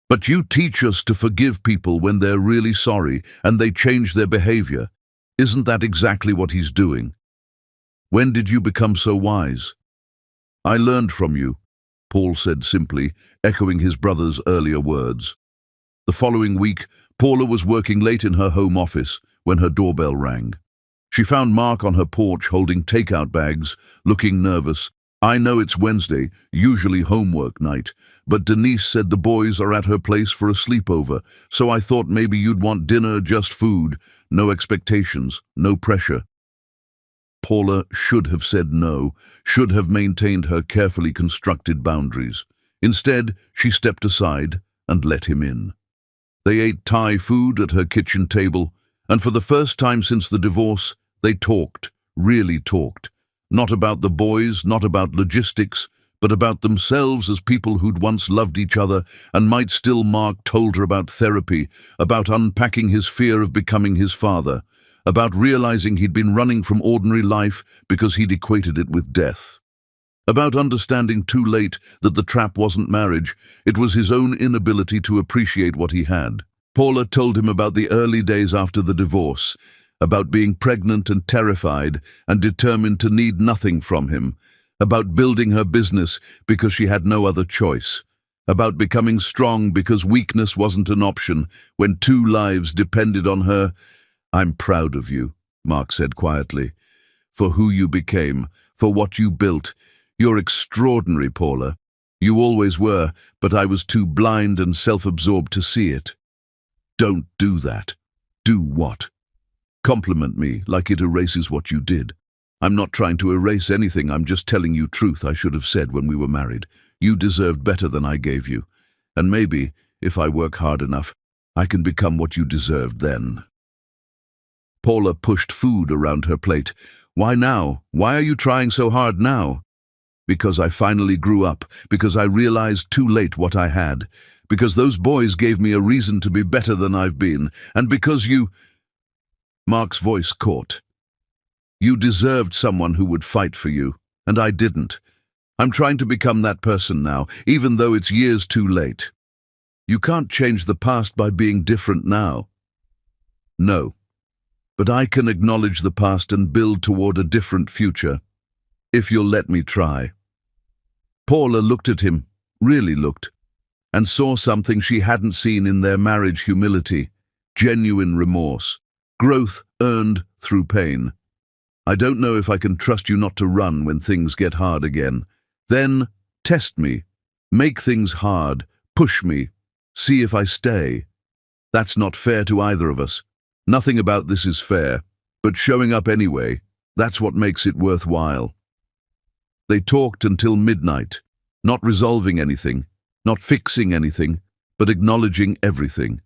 But you teach us to forgive people when they're really sorry and they change their behavior. Isn't that exactly what he's doing? When did you become so wise?" "I learned from you," Paul said simply, echoing his brother's earlier words. The following week, Paula was working late in her home office when her doorbell rang. She found Mark on her porch holding takeout bags, looking nervous. "I know it's Wednesday, usually homework night, but Denise said the boys are at her place for a sleepover, so I thought maybe you'd want dinner, just food, no expectations, no pressure." Paula should have said no, should have maintained her carefully constructed boundaries. Instead, she stepped aside and let him in. They ate Thai food at her kitchen table, and for the first time since the divorce, they talked, really talked. Not about the boys, not about logistics, but about themselves as people who'd once loved each other and might still. Mark told her about therapy, about unpacking his fear of becoming his father, about realizing he'd been running from ordinary life because he'd equated it with death, about understanding too late that the trap wasn't marriage, it was his own inability to appreciate what he had. Paula told him about the early days after the divorce, about being pregnant and terrified and determined to need nothing from him, about building her business because she had no other choice, about becoming strong because weakness wasn't an option when 2 lives depended on her. "I'm proud of you," Mark said quietly, "for who you became, for what you built. You're extraordinary, Paula. You always were, but I was too blind and self-absorbed to see it." "Don't do that." "Do what?" "Compliment me like it erases what you did." "I'm not trying to erase anything, I'm just telling you truth I should have said when we were married. You deserved better than I gave you. And maybe, if I work hard enough, I can become what you deserved then." Paula pushed food around her plate. "Why now? Why are you trying so hard now?" "Because I finally grew up, because I realized too late what I had, because those boys gave me a reason to be better than I've been, and because you—" Mark's voice caught. "You deserved someone who would fight for you, and I didn't. I'm trying to become that person now, even though it's years too late." "You can't change the past by being different now." "No, but I can acknowledge the past and build toward a different future, if you'll let me try." Paula looked at him, really looked, and saw something she hadn't seen in their marriage: humility, genuine remorse, growth earned through pain. "I don't know if I can trust you not to run when things get hard again. Then test me, make things hard, push me, see if I stay. That's not fair to either of us. Nothing about this is fair, but showing up anyway, that's what makes it worthwhile." They talked until midnight, not resolving anything, not fixing anything, but acknowledging everything.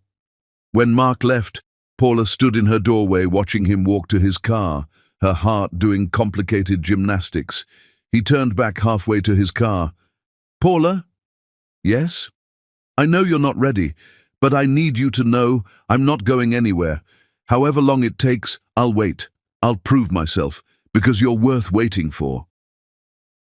When Mark left, Paula stood in her doorway watching him walk to his car, her heart doing complicated gymnastics. He turned back halfway to his car. "Paula?" "Yes?" "I know you're not ready, but I need you to know I'm not going anywhere. However long it takes, I'll wait. I'll prove myself, because you're worth waiting for."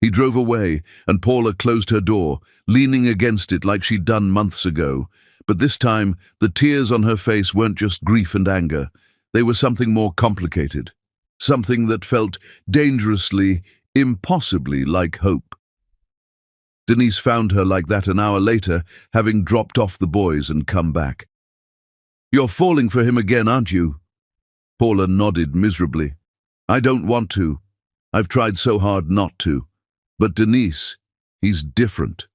He drove away, and Paula closed her door, leaning against it like she'd done months ago. But this time, the tears on her face weren't just grief and anger. They were something more complicated. Something that felt dangerously, impossibly like hope. Denise found her like that an hour later, having dropped off the boys and come back. "You're falling for him again, aren't you?" Paula nodded miserably. "I don't want to. I've tried so hard not to. But Denise, he's different.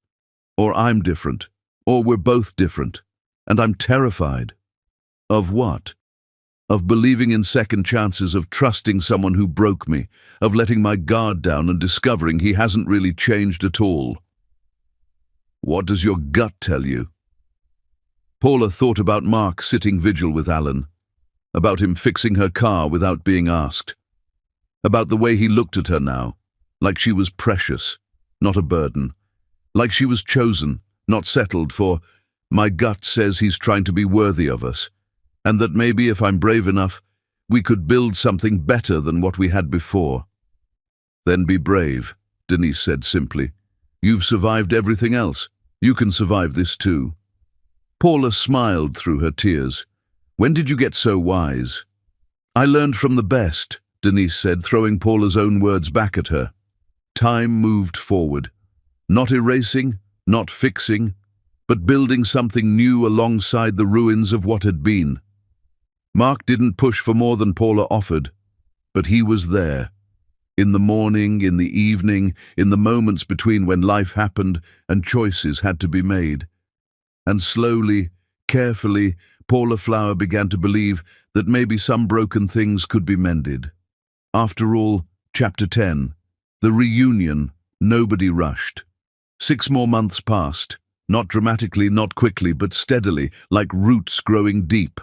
Or I'm different. Or we're both different. And I'm terrified." "Of what?" "Of believing in second chances, of trusting someone who broke me, of letting my guard down and discovering he hasn't really changed at all." "What does your gut tell you?" Paula thought about Mark sitting vigil with Alan, about him fixing her car without being asked, about the way he looked at her now, like she was precious, not a burden, like she was chosen, not settled for. "My gut says he's trying to be worthy of us, and that maybe if I'm brave enough, we could build something better than what we had before." "Then be brave," Denise said simply. "You've survived everything else. You can survive this too." Paula smiled through her tears. "When did you get so wise?" "I learned from the best," Denise said, throwing Paula's own words back at her. Time moved forward, not erasing, not fixing, but building something new alongside the ruins of what had been. Mark didn't push for more than Paula offered, but he was there. In the morning, in the evening, in the moments between when life happened and choices had to be made. And slowly, carefully, Paula Flower began to believe that maybe some broken things could be mended. After all, Chapter 10, the reunion, nobody rushed. 6 more months passed, not dramatically, not quickly, but steadily, like roots growing deep.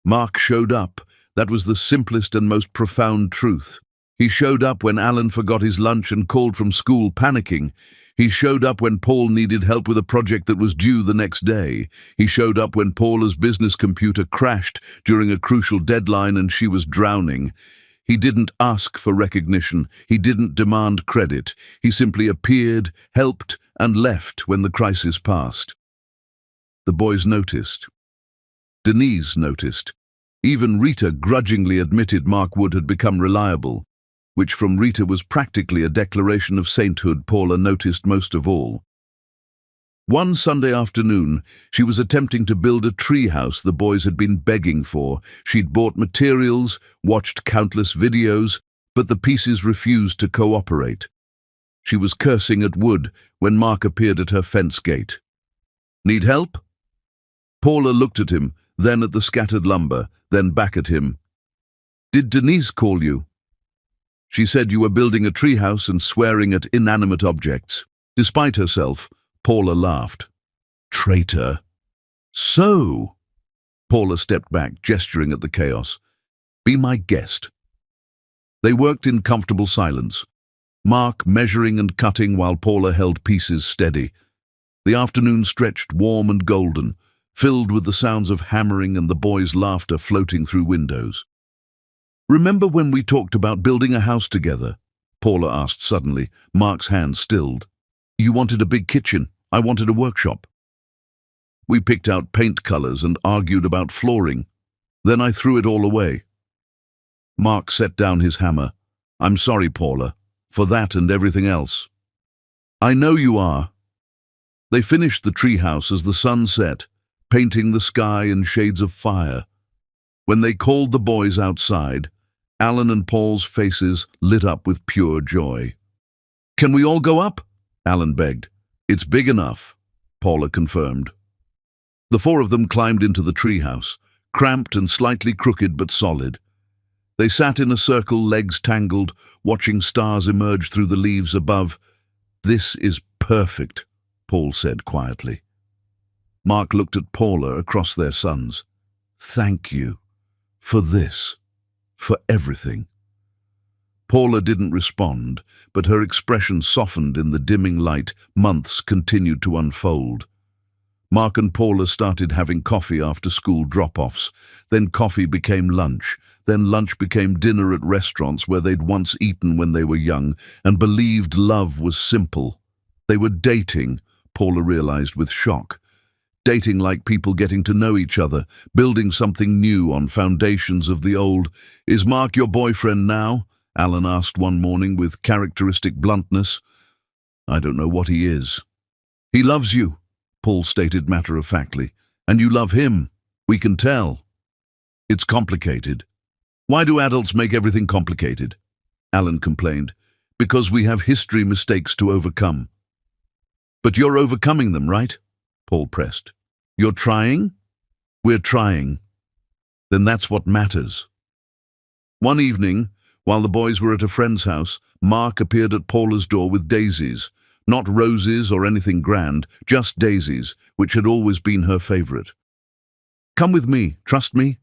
Mark showed up. That was the simplest and most profound truth. He showed up when Alan forgot his lunch and called from school panicking. He showed up when Paul needed help with a project that was due the next day. He showed up when Paula's business computer crashed during a crucial deadline and she was drowning. He didn't ask for recognition. He didn't demand credit. He simply appeared, helped, and left when the crisis passed. The boys noticed. Denise noticed. Even Rita grudgingly admitted Mark Wood had become reliable, which from Rita was practically a declaration of sainthood Paula noticed most of all. One Sunday afternoon, she was attempting to build a treehouse the boys had been begging for. She'd bought materials, watched countless videos, but the pieces refused to cooperate. She was cursing at Wood when Mark appeared at her fence gate. "Need help?" Paula looked at him, then at the scattered lumber, then back at him. "Did Denise call you?" "She said you were building a treehouse and swearing at inanimate objects." Despite herself, Paula laughed. "Traitor." "So?" Paula stepped back, gesturing at the chaos. "Be my guest." They worked in comfortable silence, Mark measuring and cutting while Paula held pieces steady. The afternoon stretched warm and golden, filled with the sounds of hammering and the boys' laughter floating through windows. "Remember when we talked about building a house together?" Paula asked suddenly, Mark's hand stilled. "You wanted a big kitchen. I wanted a workshop. We picked out paint colors and argued about flooring. Then I threw it all away." Mark set down his hammer. "I'm sorry, Paula, for that and everything else." "I know you are." They finished the treehouse as the sun set, painting the sky in shades of fire. When they called the boys outside, Alan and Paul's faces lit up with pure joy. "Can we all go up?" Alan begged. "It's big enough," Paula confirmed. The four of them climbed into the treehouse, cramped and slightly crooked but solid. They sat in a circle, legs tangled, watching stars emerge through the leaves above. "This is perfect," Paul said quietly. Mark looked at Paula across their sons. "Thank you for this, for everything." Paula didn't respond, but her expression softened in the dimming light. Months continued to unfold. Mark and Paula started having coffee after school drop-offs. Then coffee became lunch. Then lunch became dinner at restaurants where they'd once eaten when they were young and believed love was simple. They were dating, Paula realized with shock. Dating like people getting to know each other, building something new on foundations of the old. "Is Mark your boyfriend now?" Alan asked one morning with characteristic bluntness. "I don't know what he is." "He loves you," Paul stated matter-of-factly. "And you love him. We can tell." "It's complicated." "Why do adults make everything complicated?" Alan complained. "Because we have history mistakes to overcome." "But you're overcoming them, right?" Paul pressed. "You're trying?" "We're trying." "Then that's what matters." One evening, while the boys were at a friend's house, Mark appeared at Paula's door with daisies. Not roses or anything grand, just daisies, which had always been her favorite. "Come with me, trust me."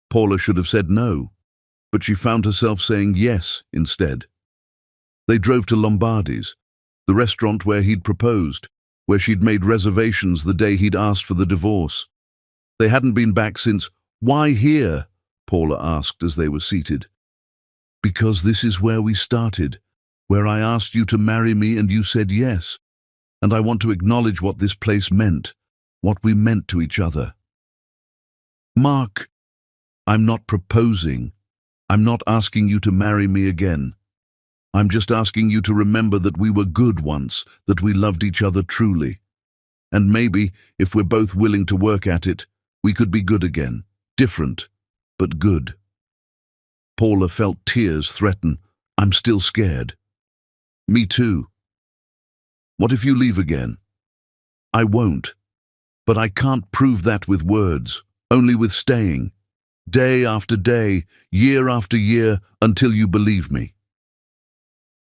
Paula should have said no, but she found herself saying yes instead. They drove to Lombardi's, the restaurant where he'd proposed, where she'd made reservations the day he'd asked for the divorce. They hadn't been back since. "Why here?" Paula asked as they were seated. "Because this is where we started, where I asked you to marry me and you said yes. And I want to acknowledge what this place meant, what we meant to each other." "Mark, I'm not proposing. I'm not asking you to marry me again. I'm just asking you to remember that we were good once, that we loved each other truly. And maybe, if we're both willing to work at it, we could be good again. Different, but good." Paula felt tears threaten. "I'm still scared." "Me too." "What if you leave again?" "I won't. But I can't prove that with words, only with staying. Day after day, year after year, until you believe me."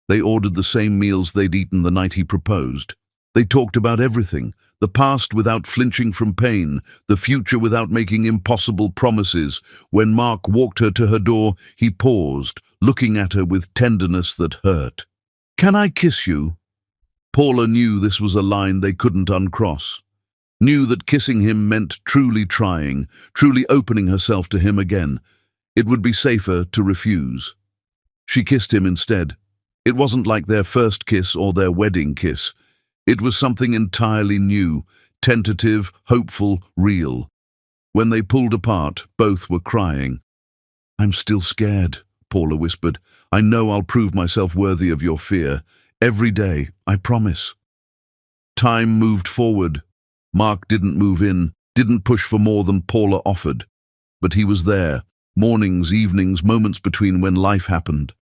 They ordered the same meals they'd eaten the night he proposed. They talked about everything, the past without flinching from pain, the future without making impossible promises. When Mark walked her to her door, he paused, looking at her with tenderness that hurt. "Can I kiss you?" Paula knew this was a line they couldn't uncross. Knew that kissing him meant truly trying, truly opening herself to him again. It would be safer to refuse. She kissed him instead. It wasn't like their first kiss or their wedding kiss. It was something entirely new, tentative, hopeful, real. When they pulled apart, both were crying. "I'm still scared," Paula whispered. "I know I'll prove myself worthy of your fear. Every day, I promise." Time moved forward. Mark didn't move in, didn't push for more than Paula offered. But he was there, mornings, evenings, moments between when life happened.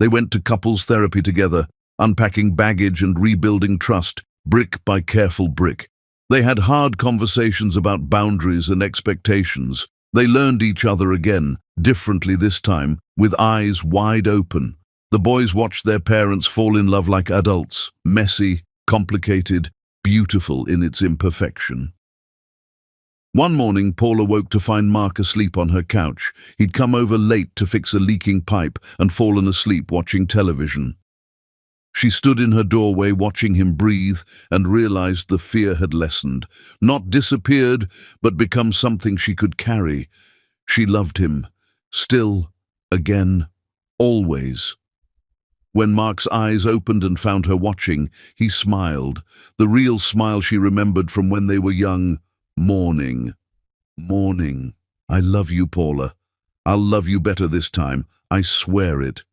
They went to couples therapy together, unpacking baggage and rebuilding trust, brick by careful brick. They had hard conversations about boundaries and expectations. They learned each other again, differently this time, with eyes wide open. The boys watched their parents fall in love like adults, messy, complicated, beautiful in its imperfection. One morning, Paula woke to find Mark asleep on her couch. He'd come over late to fix a leaking pipe and fallen asleep watching television. She stood in her doorway watching him breathe and realized the fear had lessened, not disappeared, but become something she could carry. She loved him, still, again, always. When Mark's eyes opened and found her watching, he smiled, the real smile she remembered from when they were young. Morning. Morning. "I love you, Paula. I'll love you better this time. I swear it.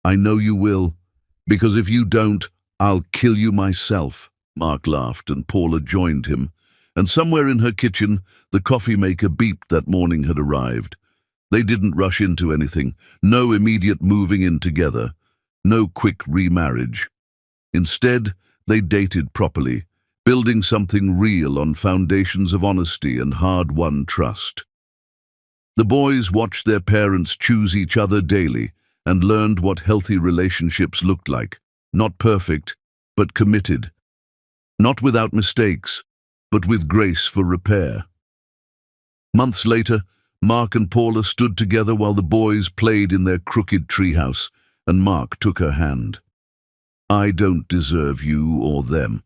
I know you will. Because if you don't, I'll kill you myself." Mark laughed and Paula joined him. And somewhere in her kitchen, the coffee maker beeped that morning had arrived. They didn't rush into anything, no immediate moving in together, no quick remarriage. Instead, they dated properly, building something real on foundations of honesty and hard-won trust. The boys watched their parents choose each other daily, and learned what healthy relationships looked like. Not perfect, but committed. Not without mistakes, but with grace for repair. Months later, Mark and Paula stood together while the boys played in their crooked treehouse, and Mark took her hand. "I don't deserve you or them,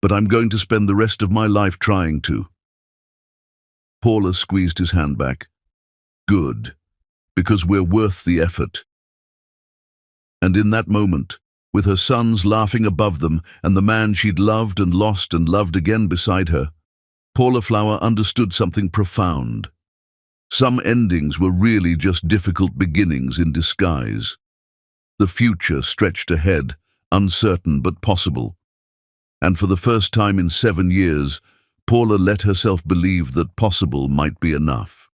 but I'm going to spend the rest of my life trying to." Paula squeezed his hand back. "Good, because we're worth the effort." And in that moment, with her sons laughing above them and the man she'd loved and lost and loved again beside her, Paula Flower understood something profound. Some endings were really just difficult beginnings in disguise. The future stretched ahead, uncertain but possible. And for the first time in 7 years, Paula let herself believe that possible might be enough.